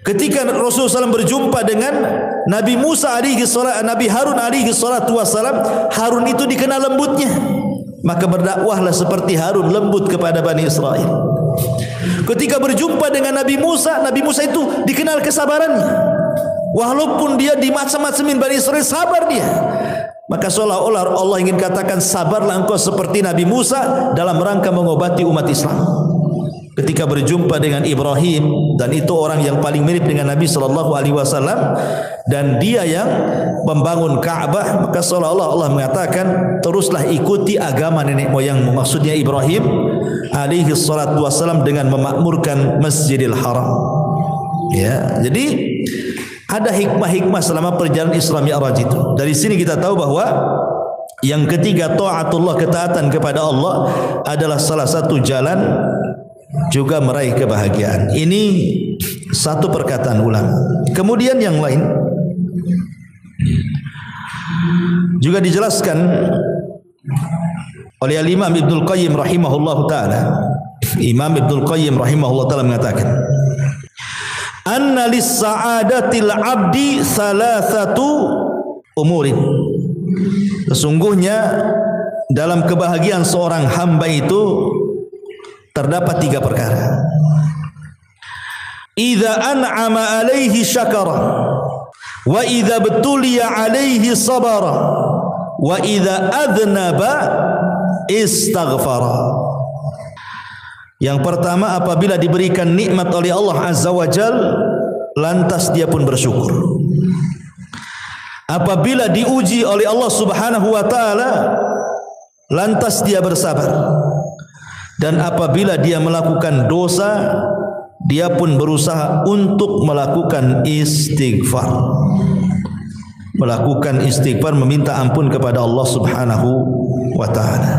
Ketika Rasulullah SAW berjumpa dengan Nabi Musa alaihi salam, Nabi Harun alaihi salatu wassalam, Harun itu dikenal lembutnya, maka berdakwahlah seperti Harun, lembut kepada Bani Israel. Ketika berjumpa dengan Nabi Musa itu dikenal kesabarannya. Walaupun dia dimacam-macamin Bani Israel, sabar dia. Maka seolah-olah Allah ingin katakan, sabarlah engkau seperti Nabi Musa dalam rangka mengobati umat Islam. Ketika berjumpa dengan Ibrahim, dan itu orang yang paling mirip dengan Nabi SAW, dan dia yang membangun Ka'bah, maka seolah-olah Allah mengatakan, teruslah ikuti agama nenek moyangmu. Maksudnya Ibrahim alaihi salatu wassalam dengan memakmurkan Masjidil Haram. Ya, jadi ada hikmah-hikmah selama perjalanan Isra Mi'raj itu. Dari sini kita tahu bahwa yang ketiga, taatullah, ketaatan kepada Allah adalah salah satu jalan juga meraih kebahagiaan. Ini Satu perkataan ulama. Kemudian yang lain juga dijelaskan oleh Imam Ibnul Qayyim rahimahullahu taala. Imam Ibnul Qayyim rahimahullahu taala mengatakan, "Anna lis-sa'adatil 'abdi thalathatu umurin." Sesungguhnya dalam kebahagiaan seorang hamba itu terdapat 3 perkara. Idza an'ama alaihi syakara, wa idza betuliya alaihi sabara, wa idza adznaba istaghfara. Yang pertama, apabila diberikan nikmat oleh Allah Azza wa Jal, lantas dia pun bersyukur. Apabila diuji oleh Allah Subhanahu wa taala, lantas dia bersabar. Dan apabila dia melakukan dosa, dia pun berusaha untuk melakukan istighfar. Melakukan istighfar, meminta ampun kepada Allah Subhanahu wa taala.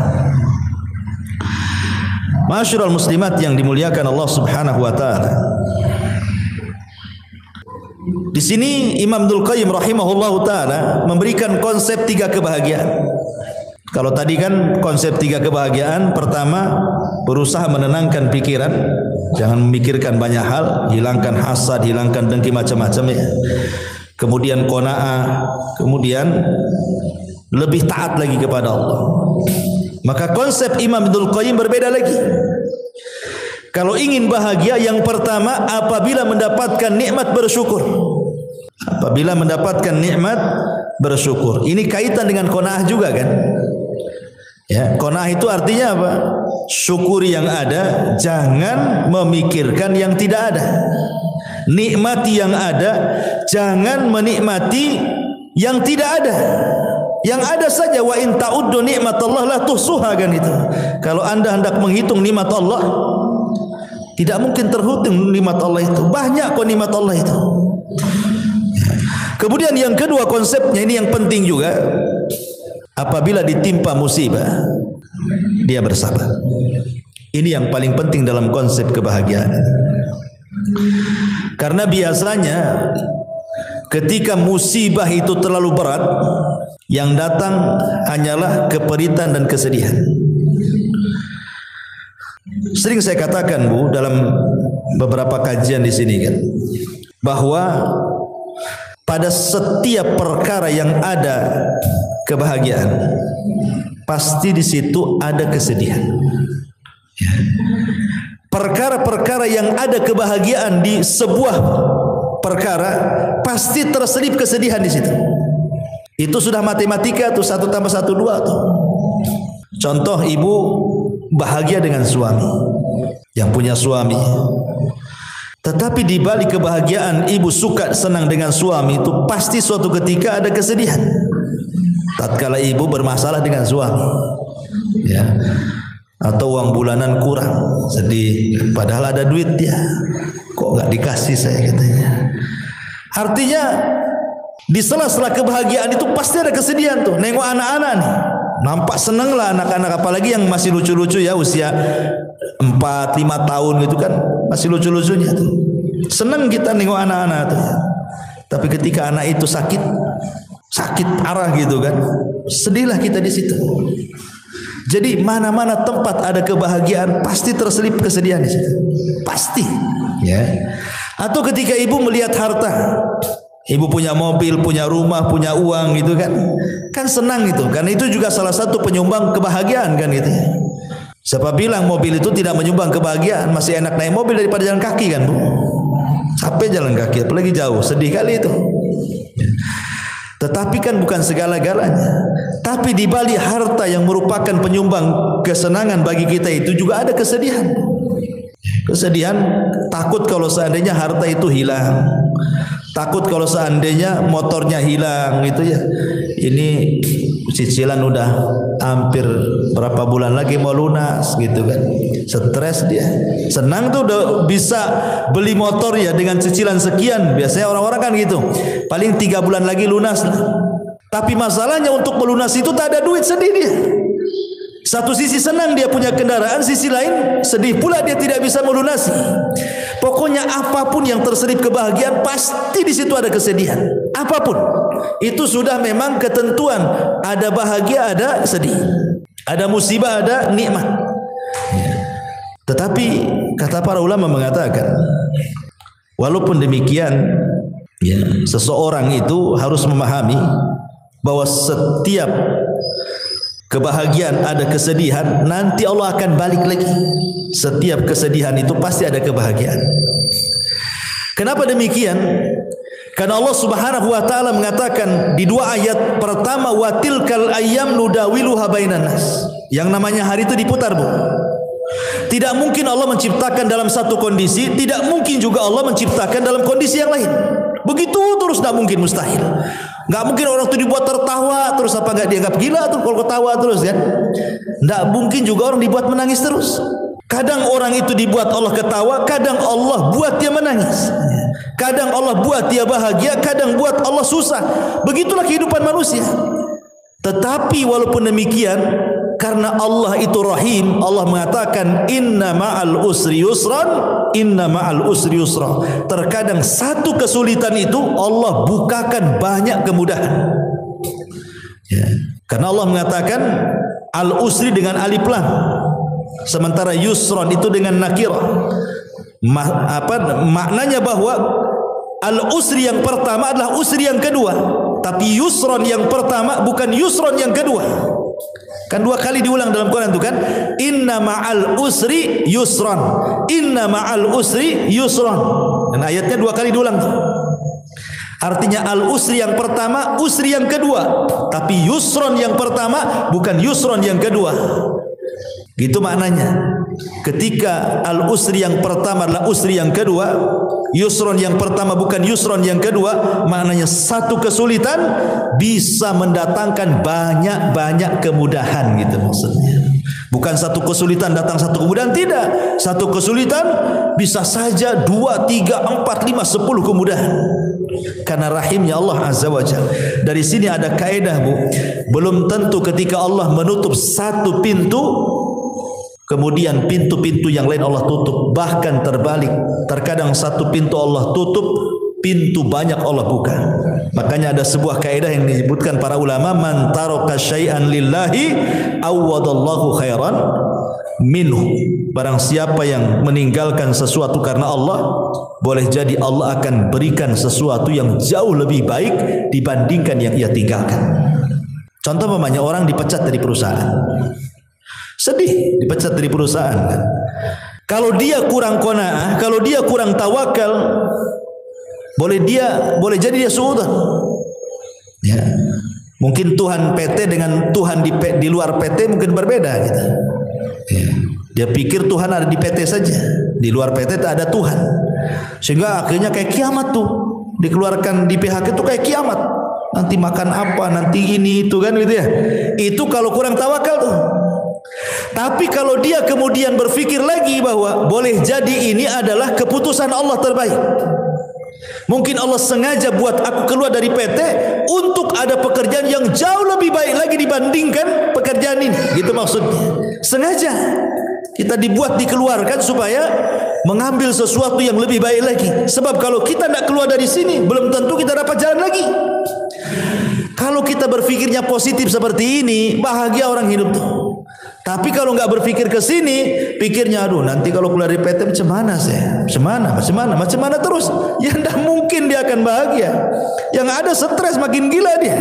Ma'asyiral muslimat yang dimuliakan Allah Subhanahu wa taala. Di sini Imam Ibnul Qayyim rahimahullahu taala memberikan konsep 3 kebahagiaan. Kalau tadi kan konsep 3 kebahagiaan, pertama berusaha menenangkan pikiran, jangan memikirkan banyak hal, hilangkan hasad, hilangkan dengki macam-macam ya. Kemudian qanaah, kemudian lebih taat lagi kepada Allah. Maka konsep Imam Ibnul Qayyim berbeda lagi. Kalau ingin bahagia, yang pertama apabila mendapatkan nikmat bersyukur. Apabila mendapatkan nikmat bersyukur. Ini kaitan dengan qanaah juga kan? Ya, qanaah itu artinya apa? Syukuri yang ada, jangan memikirkan yang tidak ada. Nikmati yang ada, jangan menikmati yang tidak ada. Yang ada saja. Wa in ta'uddu nikmatallah la tuhsuha, kan itu. Kalau Anda hendak menghitung nikmat Allah, tidak mungkin terhitung nikmat Allah itu. Banyak kok nikmat Allah itu. Kemudian yang kedua konsepnya, ini yang penting juga. Apabila ditimpa musibah, dia bersabar. Ini yang paling penting dalam konsep kebahagiaan. Karena biasanya ketika musibah itu terlalu berat, yang datang hanyalah keperitan dan kesedihan. Sering saya katakan, Bu, dalam beberapa kajian di sini kan, bahwa pada setiap perkara yang ada kebahagiaan, pasti di situ ada kesedihan. Perkara-perkara yang ada kebahagiaan di sebuah perkara, pasti terselip kesedihan di situ. Itu sudah matematika tuh, 1 tambah 1 2 tuh. Contoh, ibu bahagia dengan suami, yang punya suami. Tetapi di balik kebahagiaan ibu suka senang dengan suami itu, pasti suatu ketika ada kesedihan. Tatkala ibu bermasalah dengan suami, ya, atau uang bulanan kurang, sedih. Padahal ada duit dia, kok nggak dikasih saya, katanya. Artinya di sela-sela kebahagiaan itu pasti ada kesedihan tuh. Nengok anak-anak nih, nampak seneng lah anak-anak, apalagi yang masih lucu-lucu ya, usia 4-5 tahun gitu kan, masih lucu-lucunya tuh. Seneng kita nengok anak-anak tuh. Tapi ketika anak itu sakit arah gitu kan, sedihlah kita di situ. Jadi mana-mana tempat ada kebahagiaan, pasti terselip kesedihan di situ. Pasti, ya. Atau ketika ibu melihat harta, ibu punya mobil, punya rumah, punya uang gitu kan, kan senang itu. Karena itu juga salah satu penyumbang kebahagiaan kan gitu. Siapa bilang mobil itu tidak menyumbang kebahagiaan? Masih enak naik mobil daripada jalan kaki kan, Bu. Capek jalan kaki, apalagi jauh, sedih kali itu. Tetapi kan bukan segala-galanya. Tapi di balik harta yang merupakan penyumbang kesenangan bagi kita itu juga ada kesedihan. Kesedihan, takut kalau seandainya harta itu hilang, takut kalau seandainya motornya hilang gitu ya. Ini cicilan udah hampir berapa bulan lagi mau lunas gitu kan. Stres dia. Senang tuh udah bisa beli motor ya dengan cicilan sekian. Biasanya orang-orang kan gitu. Paling 3 bulan lagi lunas. Tapi masalahnya untuk melunasi itu tak ada duit, sedih dia. Satu sisi senang dia punya kendaraan, sisi lain sedih pula dia tidak bisa melunasi. Pokoknya apapun yang terselip kebahagiaan, pasti di situ ada kesedihan. Apapun itu sudah memang ketentuan. Ada bahagia, ada sedih. Ada musibah, ada nikmat. Tetapi kata para ulama mengatakan, walaupun demikian, seseorang itu harus memahami bahwa setiap kebahagiaan ada kesedihan, nanti Allah akan balik lagi. Setiap kesedihan itu pasti ada kebahagiaan. Kenapa demikian? Karena Allah Subhanahu wa taala mengatakan di dua ayat pertama, wa tilkal ayyam nudawiluha bainan nas. Yang namanya hari itu diputar, Bu. Tidak mungkin Allah menciptakan dalam satu kondisi, tidak mungkin juga Allah menciptakan dalam kondisi yang lain. Begitu terus, tidak mungkin, mustahil. Enggak mungkin orang itu dibuat tertawa terus, apa enggak dianggap gila tuh kalau ketawa terus kan? Enggak mungkin juga orang dibuat menangis terus. Kadang orang itu dibuat Allah ketawa, kadang Allah buat dia menangis. Kadang Allah buat dia bahagia, kadang buat Allah susah. Begitulah kehidupan manusia. Tetapi walaupun demikian, karena Allah itu Rahim, Allah mengatakan inna ma'al usri yusran, inna ma'al usri yusra. Terkadang satu kesulitan itu Allah bukakan banyak kemudahan. Karena Allah mengatakan al usri dengan alif lam, sementara yusran itu dengan nakirah. Maknanya bahwa al usri yang pertama adalah usri yang kedua, tapi yusran yang pertama bukan yusran yang kedua. Kan dua kali diulang dalam Quran itu kan, inna ma'al usri yusran, inna ma'al usri yusran. Dan ayatnya dua kali diulang tuh. Artinya al usri yang pertama, usri yang kedua, tapi yusran yang pertama bukan yusran yang kedua. Gitu maknanya. Ketika al usri yang pertama adalah usri yang kedua, yusron yang pertama bukan yusron yang kedua, maknanya satu kesulitan bisa mendatangkan banyak-banyak kemudahan, gitu maksudnya. Bukan satu kesulitan datang satu kemudahan, tidak. Satu kesulitan bisa saja 2, 3, 4, 5, 10 kemudahan. Karena rahimnya Allah Azza wa Jalla. Dari sini ada kaedah, Bu. Belum tentu ketika Allah menutup satu pintu kemudian pintu-pintu yang lain Allah tutup. Bahkan terbalik, terkadang satu pintu Allah tutup, pintu banyak Allah buka. Makanya ada sebuah kaidah yang disebutkan para ulama, man taraka syai'an lillahi awwadallahu khairan minhu. Barang siapa yang meninggalkan sesuatu karena Allah, boleh jadi Allah akan berikan sesuatu yang jauh lebih baik dibandingkan yang ia tinggalkan. Contoh umpamanya orang dipecat dari perusahaan, sedih dipecat dari perusahaan kan? Kalau dia kurang qanaah, kalau dia kurang tawakal, boleh jadi dia suudzon. Ya. Mungkin Tuhan PT dengan Tuhan di luar PT mungkin berbeda gitu. Ya. Dia pikir Tuhan ada di PT saja, di luar PT tak ada Tuhan. Sehingga akhirnya kayak kiamat tuh, dikeluarkan di PHK itu kayak kiamat. Nanti makan apa, nanti ini itu kan gitu ya. Itu kalau kurang tawakal tuh. Tapi kalau dia kemudian berpikir lagi bahwa boleh jadi ini adalah keputusan Allah terbaik. Mungkin Allah sengaja buat aku keluar dari PT untuk ada pekerjaan yang jauh lebih baik lagi dibandingkan pekerjaan ini. Gitu maksudnya. Sengaja kita dibuat dikeluarkan supaya mengambil sesuatu yang lebih baik lagi. Sebab kalau kita tidak keluar dari sini, belum tentu kita dapat jalan lagi. Kalau kita berpikirnya positif seperti ini, bahagia orang hidup tuh. Tapi kalau nggak berpikir ke sini, pikirnya aduh nanti kalau keluar dari PT macam mana saya? Macam mana terus? Ya tidak mungkin dia akan bahagia. Yang ada stres, makin gila dia.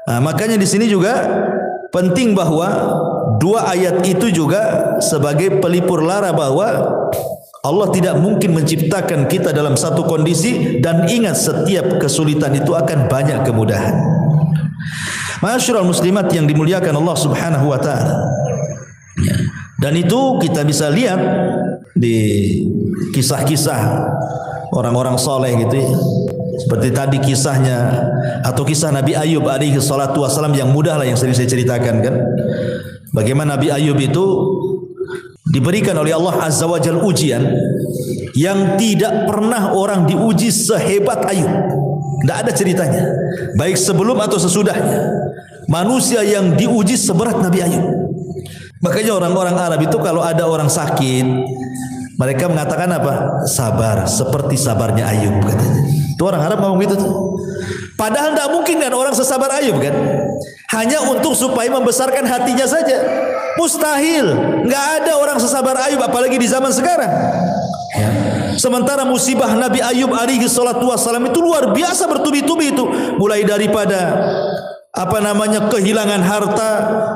Nah, makanya di sini juga penting bahwa dua ayat itu juga sebagai pelipur lara bahwa Allah tidak mungkin menciptakan kita dalam satu kondisi, dan ingat setiap kesulitan itu akan banyak kemudahan. Ma'asyiral muslimat yang dimuliakan Allah Subhanahu wa taala. Dan itu kita bisa lihat di kisah-kisah orang-orang soleh gitu ya. Seperti tadi kisahnya atau kisah Nabi Ayub alaihi salatu wasalam yang mudah lah yang sering saya ceritakan kan. Bagaimana Nabi Ayub itu diberikan oleh Allah Azza wa Jalla ujian yang tidak pernah orang diuji sehebat Ayub. Tidak ada ceritanya, baik sebelum atau sesudahnya. Manusia yang diuji seberat Nabi Ayub. Makanya orang-orang Arab itu kalau ada orang sakit, Mereka mengatakan apa? Sabar seperti sabarnya Ayub katanya. Itu orang Arab ngomong gitu tuh. Padahal tidak mungkin kan orang sesabar Ayub kan? Hanya untuk supaya membesarkan hatinya saja. Mustahil. Nggak ada orang sesabar Ayub apalagi di zaman sekarang. Ya. Sementara musibah Nabi Ayub alaihi salatu wassalam itu luar biasa bertubi-tubi itu. Mulai daripada kehilangan harta,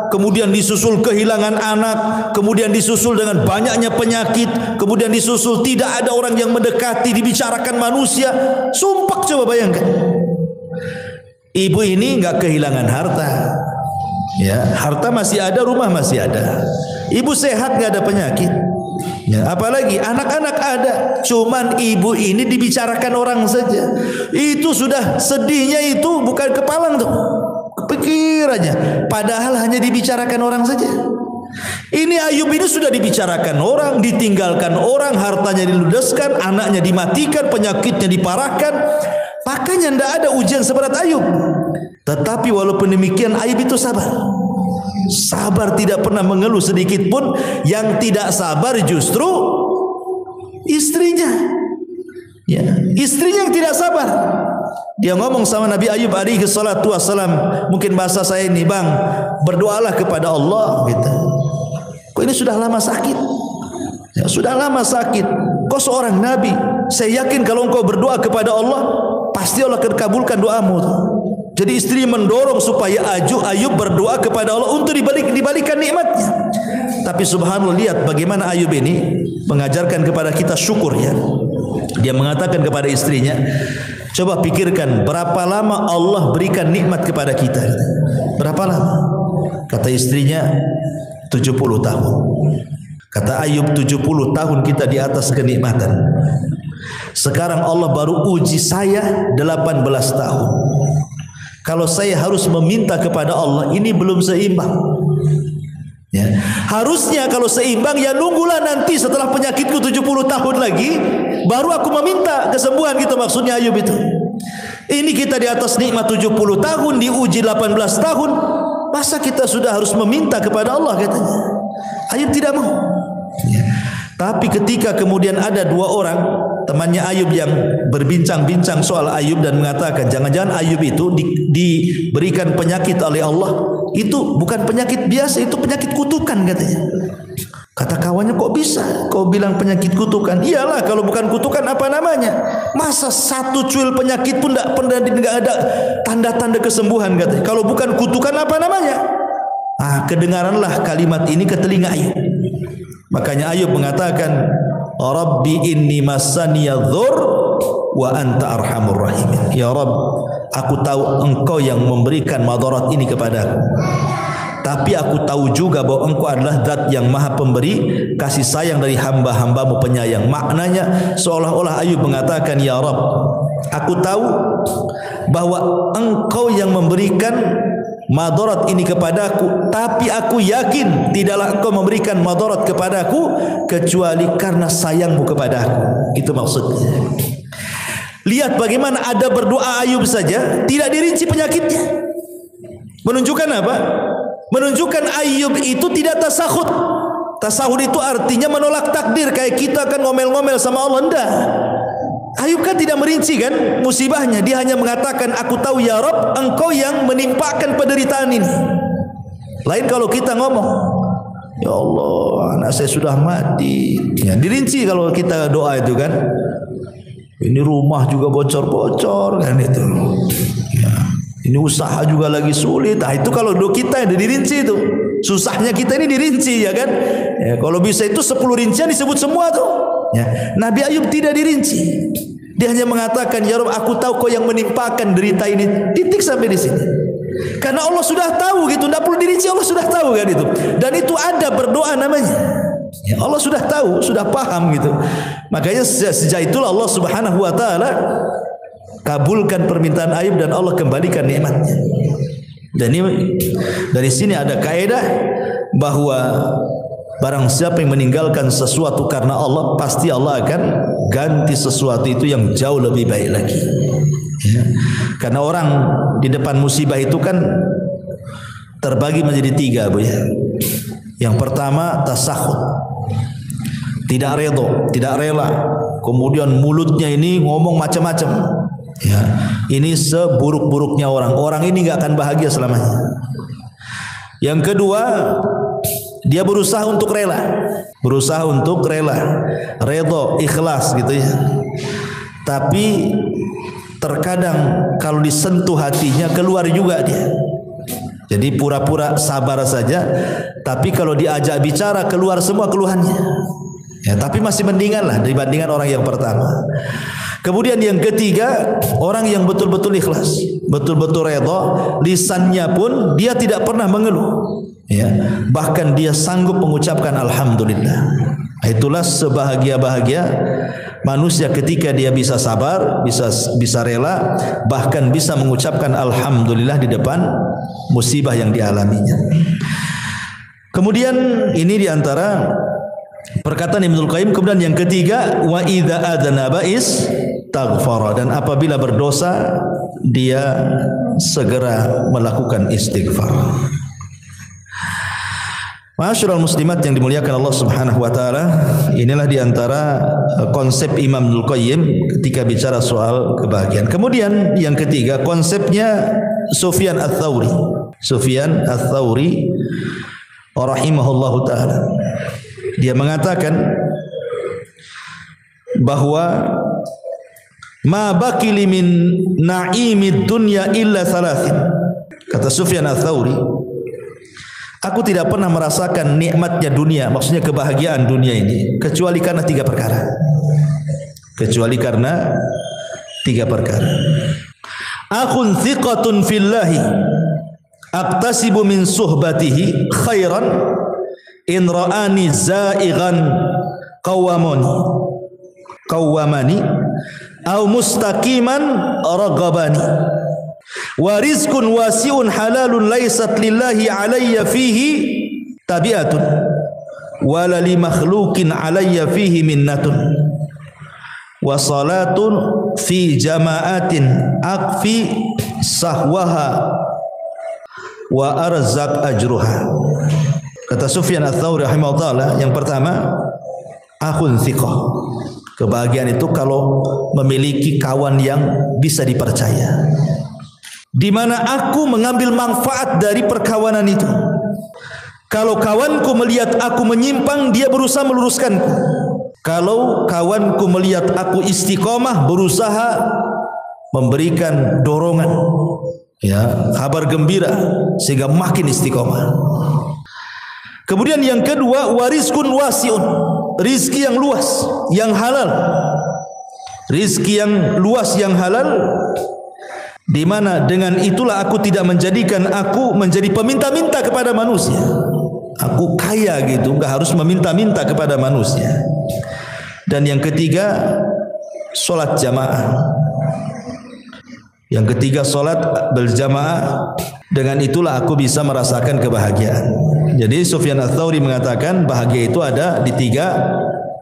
kemudian disusul kehilangan anak, kemudian disusul dengan banyaknya penyakit, kemudian disusul tidak ada orang yang mendekati, dibicarakan manusia. Sumpah, coba bayangkan. Ibu ini enggak kehilangan harta. Ya, harta masih ada, rumah masih ada. Ibu sehat, enggak ada penyakit. Ya, apalagi anak-anak ada, cuman ibu ini dibicarakan orang saja. Itu sudah sedihnya itu bukan kepalang tuh. Pikirannya, padahal hanya dibicarakan orang saja. Ini Ayub ini sudah dibicarakan orang, ditinggalkan orang, hartanya diludeskan, anaknya dimatikan, penyakitnya diparahkan. Makanya tidak ada ujian seberat Ayub. Tetapi walaupun demikian Ayub itu sabar. Sabar, tidak pernah mengeluh sedikit pun. Yang tidak sabar justru istrinya. Ya, istrinya yang tidak sabar. Dia ngomong sama Nabi Ayub alaihi salatu wassalam, mungkin bahasa saya ini, bang, berdoalah kepada Allah gitu. Kok ini sudah lama sakit? Ya, sudah lama sakit. Kau seorang nabi, saya yakin kalau engkau berdoa kepada Allah, pasti Allah akan kabulkan doamu. Jadi istri mendorong supaya Ayub berdoa kepada Allah untuk dibalikan nikmatnya. Tapi subhanallah, lihat bagaimana Ayub ini mengajarkan kepada kita syukur ya. Dia mengatakan kepada istrinya, coba pikirkan berapa lama Allah berikan nikmat kepada kita. Berapa lama? Kata istrinya 70 tahun. Kata Ayub, 70 tahun kita di atas kenikmatan. Sekarang Allah baru uji saya 18 tahun. Kalau saya harus meminta kepada Allah, ini belum seimbang. Ya. Harusnya kalau seimbang, ya nunggulah nanti setelah penyakitku 70 tahun lagi, baru aku meminta kesembuhan, gitu maksudnya Ayub itu. Ini kita di atas nikmat 70 tahun, diuji 18 tahun, masa kita sudah harus meminta kepada Allah, katanya. Ayub tidak mau. Ya. Tapi ketika kemudian ada dua orang temannya Ayub yang berbincang-bincang soal Ayub dan mengatakan jangan-jangan Ayub itu diberikan penyakit oleh Allah, itu bukan penyakit biasa, itu penyakit kutukan katanya. Kata kawannya, kok bisa kau bilang penyakit kutukan? Iyalah, kalau bukan kutukan apa namanya? Masa satu cuil penyakit pun tidak ada tanda-tanda kesembuhan katanya. Kalau bukan kutukan apa namanya? Kedengaranlah kalimat ini ke telinga Ayub. Makanya Ayub mengatakan, Rabbi inni massaniya dhur wa anta arhamur rahimin. Ya Rabb, aku tahu engkau yang memberikan madarat ini kepadaku, tapi aku tahu juga bahwa engkau adalah zat yang maha pemberi kasih sayang dari hamba-hambamu penyayang. Maknanya seolah-olah Ayub mengatakan, ya Rabb, aku tahu bahwa engkau yang memberikan madarat ini kepadaku, tapi aku yakin tidaklah engkau memberikan madarat kepadaku kecuali karena sayangmu kepadaku. Itu maksudnya. Lihat bagaimana ada berdoa Ayub saja tidak dirinci penyakitnya. Menunjukkan apa? Menunjukkan Ayub itu tidak tasahud. Tasahud itu artinya menolak takdir, kayak kita kan ngomel-ngomel sama Allah. Enggak. Ayub kan tidak merinci kan musibahnya, dia hanya mengatakan, aku tahu ya Rabb, engkau yang menimpakan penderitaan ini. Lain kalau kita ngomong, ya Allah, anak saya sudah mati, ya, dirinci kalau kita doa itu kan. Ini rumah juga bocor-bocor kan itu, ya, ini usaha juga lagi sulit. Itu kalau doa kita yang dirinci itu, susahnya kita ini dirinci ya kan. Ya, kalau bisa itu 10 rincian disebut semua tuh. Ya. Nabi Ayub tidak dirinci. Dia hanya mengatakan, ya Rabb, aku tahu kau yang menimpakan derita ini. Titik sampai di sini. Karena Allah sudah tahu gitu, tidak perlu dirinci, Allah sudah tahu kan itu. Dan itu ada berdoa namanya. Ya, Allah sudah tahu, sudah paham gitu. Makanya sejak itulah Allah Subhanahu wa taala kabulkan permintaan Ayub dan Allah kembalikan nikmatnya. Dan ini dari sini ada kaidah bahwa barang siapa yang meninggalkan sesuatu karena Allah, pasti Allah akan ganti sesuatu itu yang jauh lebih baik lagi. Ya. Karena orang di depan musibah itu kan terbagi menjadi 3, Bu ya. Yang pertama tasahud. tidak redha, tidak rela. Kemudian mulutnya ini ngomong macam-macam. Ya, ini seburuk-buruknya orang. Orang ini enggak akan bahagia selamanya. Yang kedua, dia berusaha untuk rela. Berusaha untuk rela, redha, ikhlas gitu ya. Tapi terkadang kalau disentuh hatinya keluar juga dia. Jadi pura-pura sabar saja, tapi kalau diajak bicara keluar semua keluhannya. Ya, tapi masih mendingan lah dibandingkan orang yang pertama. Kemudian yang ketiga, orang yang betul-betul ikhlas, betul-betul redha, lisannya pun dia tidak pernah mengeluh. Ya, bahkan dia sanggup mengucapkan alhamdulillah. Itulah sebahagia-bahagia manusia ketika dia bisa sabar, bisa rela, bahkan bisa mengucapkan alhamdulillah di depan musibah yang dialaminya. Kemudian ini diantara perkataan Ibnul Qayyim. Kemudian yang ketiga, wa idza adzanaba istaghfara, dan apabila berdosa dia segera melakukan istighfar. Ma'asyiral muslimat yang dimuliakan Allah Subhanahu wa taala, inilah diantara konsep Imam Ibnul Qayyim ketika bicara soal kebahagiaan. Kemudian yang ketiga, konsepnya Sufyan Ats-Tsauri. Sufyan Ats-Tsauri rahimahullahu taala, dia mengatakan bahwa ma baqili min na'imid dunya illa thalathin. Kata Sufyan Ats-Tsauri, aku tidak pernah merasakan nikmatnya dunia, maksudnya kebahagiaan dunia ini, kecuali karena tiga perkara. Kecuali karena tiga perkara. Akhun thiqatun fillahi aqtasibu min suhbatihi khairan in ra'ani za'ighan qawwamani aw mustaqiman raghabani. Wa rizqun wasi'un halalun laysat lillahi alayya fihi tabi'atun wa la li makhluqin alayya fihi minnatun wa salatun fi jama'atin akfi sahwaha wa arzaq ajruha. Kata Sufyan Ats-Tsauri rahimahullah, yang pertama akhun thiqah. Kebahagiaan itu kalau memiliki kawan yang bisa dipercaya, di mana aku mengambil manfaat dari perkawanan itu. Kalau kawanku melihat aku menyimpang, dia berusaha meluruskanku. Kalau kawanku melihat aku istiqomah, berusaha memberikan dorongan, ya, kabar gembira sehingga makin istiqomah. Kemudian yang kedua, warizkun wasi'un, rizki yang luas, yang halal. Rizki yang luas, yang halal, di mana dengan itulah aku tidak menjadikan aku menjadi peminta-minta kepada manusia. Aku kaya gitu, enggak harus meminta-minta kepada manusia. Dan yang ketiga, solat jamaah. Yang ketiga, solat berjamaah. Dengan itulah aku bisa merasakan kebahagiaan. Jadi Sufyan Ats-Tsauri mengatakan bahagia itu ada di tiga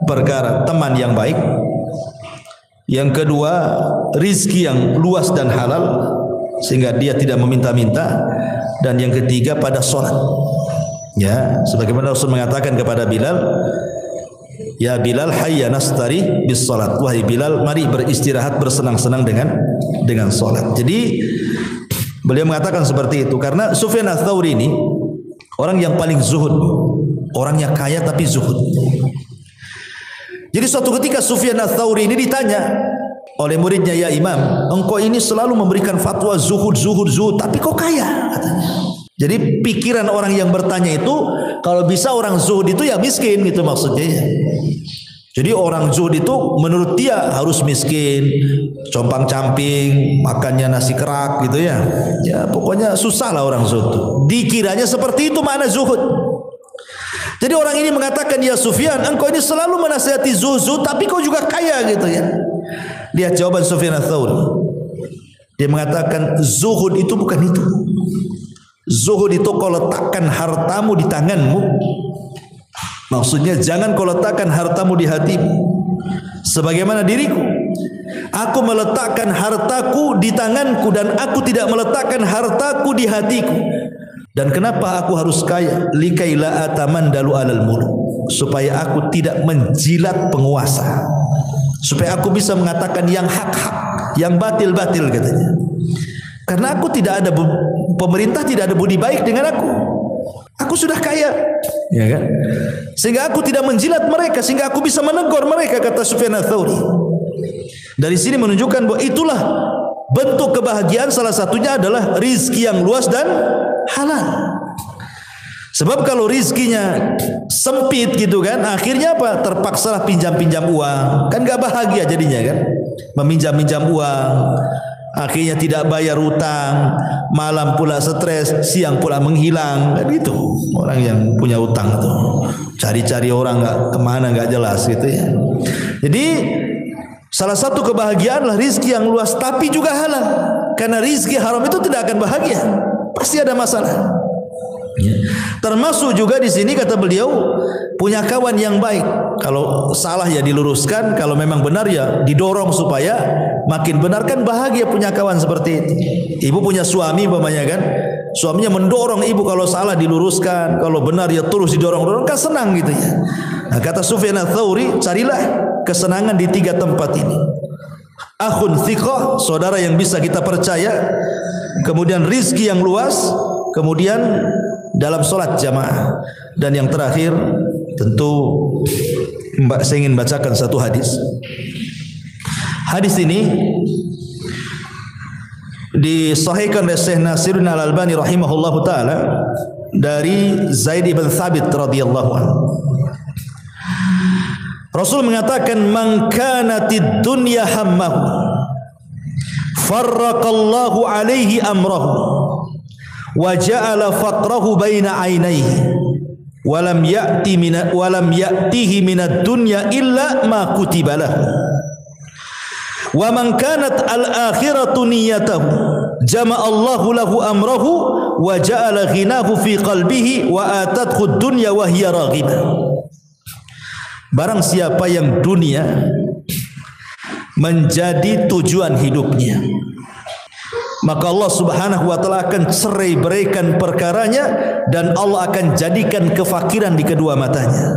perkara: teman yang baik, yang kedua rizki yang luas dan halal sehingga dia tidak meminta-minta, dan yang ketiga pada solat. Ya, sebagaimana Rasul mengatakan kepada Bilal, ya Bilal, hayya nastari bis salat. Wahai Bilal, mari beristirahat, bersenang-senang dengan salat. Jadi beliau mengatakan seperti itu karena Sufyan Ats-Tsauri ini orang yang paling zuhud, orangnya kaya tapi zuhud. Jadi suatu ketika Sufyan Ats-Tsauri ini ditanya oleh muridnya, ya Imam, engkau ini selalu memberikan fatwa zuhud, tapi kok kaya? Katanya. Jadi pikiran orang yang bertanya itu, kalau bisa orang zuhud itu ya miskin gitu maksudnya. Jadi orang zuhud itu menurut dia harus miskin, compang-camping, makannya nasi kerak gitu ya. Ya pokoknya susah lah orang zuhud. Dikiranya seperti itu makna zuhud. Jadi orang ini mengatakan, ya Sufyan, engkau ini selalu menasihati zuhud, tapi kau juga kaya gitu ya. Lihat jawaban Sufyan Ats-Tsauri. Dia mengatakan zuhud itu bukan itu. Zuhud itu kau letakkan hartamu di tanganmu. Maksudnya jangan kau letakkan hartamu di hatimu. Sebagaimana diriku, aku meletakkan hartaku di tanganku dan aku tidak meletakkan hartaku di hatiku. Dan kenapa aku harus kaya? Likai la atamandalu alal muluk. supaya aku tidak menjilat penguasa, supaya aku bisa mengatakan yang hak-hak, yang batil-batil katanya. Karena aku tidak ada, pemerintah tidak ada budi baik dengan aku. Aku sudah kaya, ya kan? Sehingga aku tidak menjilat mereka, sehingga aku bisa menegur mereka, kata Sufyan Ats-Tsauri. Dari sini menunjukkan bahwa itulah bentuk kebahagiaan, salah satunya adalah rizki yang luas dan halal. Sebab kalau rizkinya sempit gitu kan, akhirnya apa? Terpaksalah pinjam-pinjam uang, kan gak bahagia jadinya kan? Meminjam-minjam uang, akhirnya tidak bayar utang, malam pula stres, siang pula menghilang, kan gitu. Orang yang punya utang tuh cari-cari orang nggak kemana, nggak jelas gitu ya. Jadi salah satu kebahagiaan adalah rizki yang luas tapi juga halal. Karena rizki haram itu tidak akan bahagia, pasti ada masalah. Ya. Termasuk juga di sini kata beliau, punya kawan yang baik. Kalau salah ya diluruskan, kalau memang benar ya didorong supaya makin benar, kan bahagia punya kawan seperti itu. Ibu punya suami umpamanya kan, suaminya mendorong ibu, kalau salah diluruskan, kalau benar ya terus didorong-dorong, kan senang gitu ya. Nah, kata Sufyan Ats-Tsauri, carilah kesenangan di 3 tempat ini. Akhun thiqah, saudara yang bisa kita percaya, kemudian rizki yang luas, kemudian dalam solat jamaah, dan yang terakhir tentu saya ingin bacakan satu hadis. Hadis ini disahihkan oleh Syekh Nasiruddin Al-Albani rahimahullahu taala dari Zaid bin Thabit radhiyallahu anhu. Rasul mengatakan, man kanatid dunya hammahu farraqallahu alaihi amrahu wa ja'ala faqrahu baina ainaihi wa lam ya'tihi minad dunya illa ma kutiba lahu wa man kanat al-akhiratu niyyatahu jama'a Allahu lahu amrahu wa ja'ala ghinahu fi qalbihi wa atathu ad-dunya wa hiya raghibah. Barang siapa yang dunia menjadi tujuan hidupnya, maka Allah Subhanahu wa taala akan cerai beraikan perkaranya, dan Allah akan jadikan kefakiran di kedua matanya,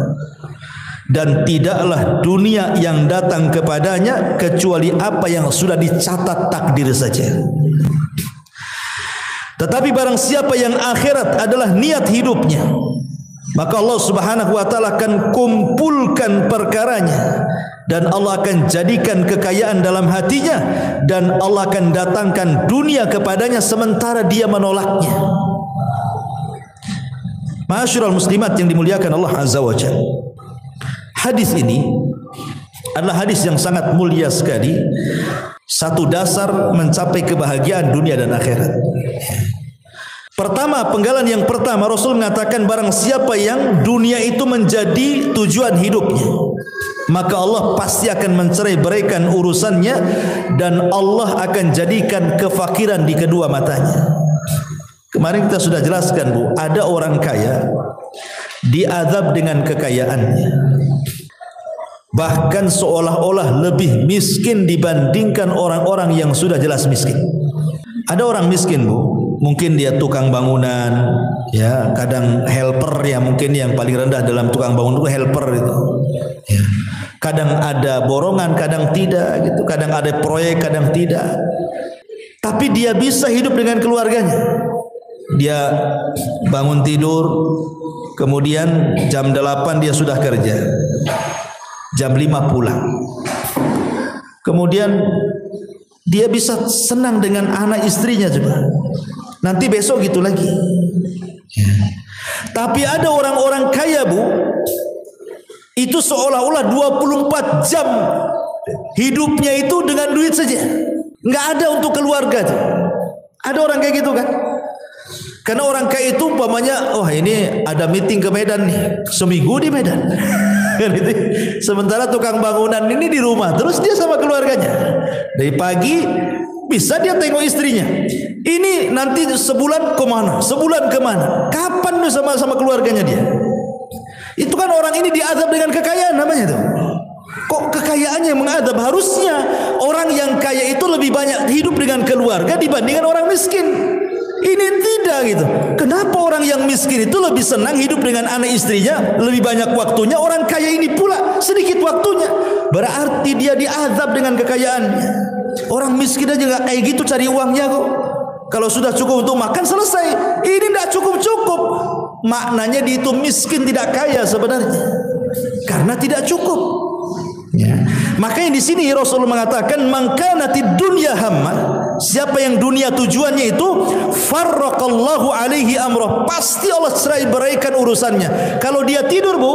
dan tidaklah dunia yang datang kepadanya kecuali apa yang sudah dicatat takdir saja. Tetapi barang siapa yang akhirat adalah niat hidupnya, maka Allah Subhanahu wa taala akan kumpulkan perkaranya, dan Allah akan jadikan kekayaan dalam hatinya, dan Allah akan datangkan dunia kepadanya sementara dia menolaknya. Ma'asyiral muslimat yang dimuliakan Allah Azza wa Jalla, hadis ini adalah hadis yang sangat mulia sekali. Satu dasar mencapai kebahagiaan dunia dan akhirat. Pertama, penggalan yang pertama, Rasul mengatakan barang siapa yang dunia itu menjadi tujuan hidupnya, maka Allah pasti akan mencerai beraikan urusannya, dan Allah akan jadikan kefakiran di kedua matanya. Kemarin kita sudah jelaskan, Bu, ada orang kaya diazab dengan kekayaannya, bahkan seolah-olah lebih miskin dibandingkan orang-orang yang sudah jelas miskin. Ada orang miskin, Bu, mungkin dia tukang bangunan, ya, kadang helper, ya, mungkin yang paling rendah dalam tukang bangunan itu helper itu. Ya. Kadang ada borongan, kadang tidak, gitu. Kadang ada proyek, kadang tidak. Tapi dia bisa hidup dengan keluarganya. Dia bangun tidur, kemudian jam 8 dia sudah kerja, jam 5 pulang. Kemudian dia bisa senang dengan anak istrinya juga. Nanti besok gitu lagi. Ya. Tapi ada orang-orang kaya, Bu, itu seolah-olah 24 jam hidupnya itu dengan duit saja, nggak ada untuk keluarga. Ada orang kayak gitu kan? Karena orang kaya itu umpamanya, oh ini ada meeting ke Medan nih, seminggu di Medan. Sementara tukang bangunan ini di rumah terus dia sama keluarganya. Dari pagi bisa dia tengok istrinya. Ini nanti sebulan kemana? Sebulan kemana? Kapan dia sama keluarganya dia? Itu kan orang ini diazab dengan kekayaan namanya itu. Kok kekayaannya mengadab? Harusnya orang yang kaya itu lebih banyak hidup dengan keluarga dibandingkan orang miskin. Ini tidak gitu. Kenapa orang yang miskin itu lebih senang hidup dengan anak istrinya, lebih banyak waktunya? Orang kaya ini pula sedikit waktunya. Berarti dia diazab dengan kekayaannya. Orang miskin aja nggak kayak gitu cari uangnya kok. Kalau sudah cukup untuk makan selesai. Ini tidak cukup-cukup. Maknanya dia itu miskin tidak kaya sebenarnya, karena tidak cukup. Ya. Makanya di sini Rasulullah mengatakan, "Man kanatid dunya hamma," siapa yang dunia tujuannya itu, farraqallahu alaihi amrah, pasti Allah serai beraikan urusannya. Kalau dia tidur, Bu,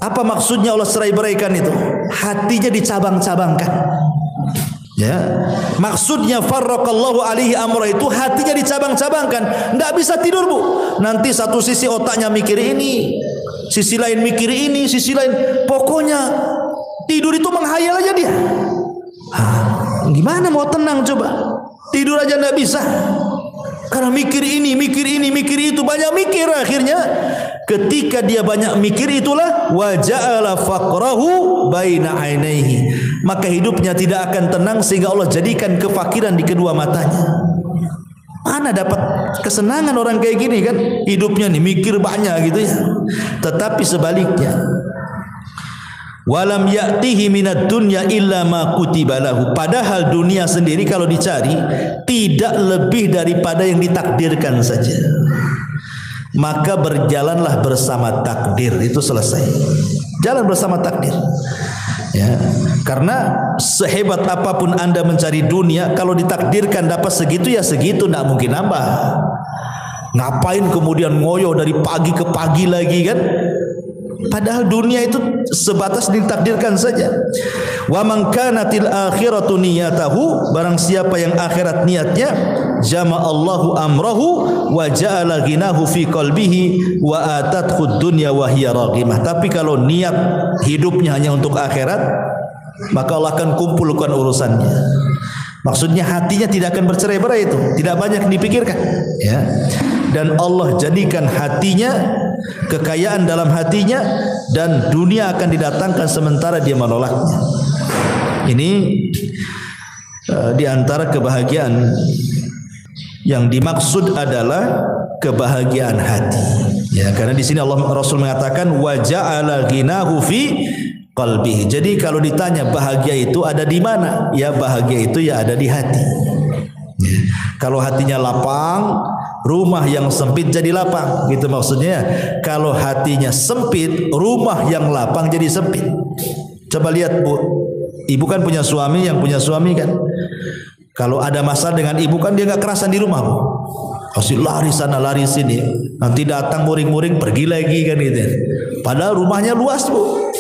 apa maksudnya Allah serai beraikan itu? Hatinya dicabang-cabangkan. Ya, maksudnya farraqallahu alaihi amrah itu hatinya dicabang-cabangkan, tidak bisa tidur, Bu. Nanti satu sisi otaknya mikir ini, sisi lain mikir ini, sisi lain, pokoknya tidur itu menghayal aja dia. Gimana mau tenang coba? Tidur aja tidak bisa, karena mikir ini, mikir itu, banyak mikir. Akhirnya ketika dia banyak mikir itulah waja'ala faqrahu baina ainaihi, maka hidupnya tidak akan tenang sehingga Allah jadikan kefakiran di kedua matanya. Mana dapat kesenangan orang kayak gini kan? Hidupnya nih mikir banyak gitu ya. Tetapi sebaliknya, walam ya'tihi minad dunya illa ma kutiba lahu, padahal dunia sendiri kalau dicari tidak lebih daripada yang ditakdirkan saja. Maka berjalanlah bersama takdir, itu selesai. Jalan bersama takdir. Ya, karena sehebat apapun Anda mencari dunia, kalau ditakdirkan dapat segitu ya segitu, tidak mungkin nambah. Ngapain kemudian ngoyo dari pagi ke pagi lagi kan? Padahal dunia itu sebatas ditakdirkan saja. Wa man kanatil akhiratu niyatahu, barang siapa yang akhirat niatnya, jama'allahu amrahu wa ja'ala ghinahu fi qalbihi wa atathu dunya wa hiya raghimah. Tapi kalau niat hidupnya hanya untuk akhirat, maka Allah akan kumpulkan urusannya. Maksudnya hatinya tidak akan bercerai-berai, itu tidak banyak dipikirkan, ya. Dan Allah jadikan hatinya, kekayaan dalam hatinya, dan dunia akan didatangkan sementara dia menolaknya. Ini di antara kebahagiaan yang dimaksud adalah kebahagiaan hati. Ya, karena di sini Allah Rasul mengatakan wa ja'ala ghinahu fi qalbihi. Jadi kalau ditanya bahagia itu ada di mana? Ya bahagia itu ya ada di hati. Ya. Kalau hatinya lapang, rumah yang sempit jadi lapang, gitu maksudnya. Kalau hatinya sempit, rumah yang lapang jadi sempit. Coba lihat, Bu, ibu kan punya suami, yang punya suami kan, kalau ada masalah dengan ibu kan dia nggak kerasan di rumah, Bu. Pasti lari sana lari sini, nanti datang muring-muring pergi lagi kan gitu. Padahal rumahnya luas, Bu.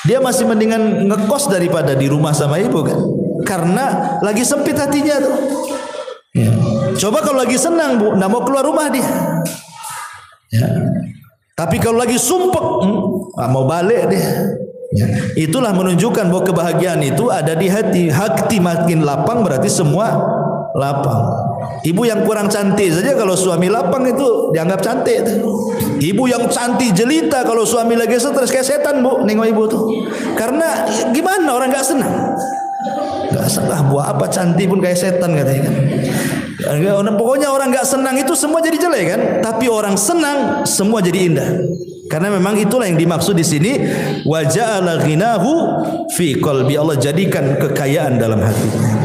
Dia masih mendingan ngekos daripada di rumah sama ibu kan, karena lagi sempit hatinya tuh. Ya. Coba kalau lagi senang, Bu, nggak mau keluar rumah dia. Ya. Tapi kalau lagi sumpek, mau balik dia. Ya. Itulah menunjukkan bahwa kebahagiaan itu ada di hati. Hati makin lapang berarti semua lapang. Ibu yang kurang cantik saja kalau suami lapang itu dianggap cantik. Ibu yang cantik jelita kalau suami lagi stres kayak setan, Bu, nengok ibu tuh. Karena gimana orang nggak senang? Nggak salah, buat apa cantik pun kayak setan katanya kan. Pokoknya orang nggak senang itu semua jadi jelek kan. Tapi orang senang semua jadi indah. Karena memang itulah yang dimaksud di sini, wa ja'ala ghinahu fi qalbi, Allah jadikan kekayaan dalam hatinya.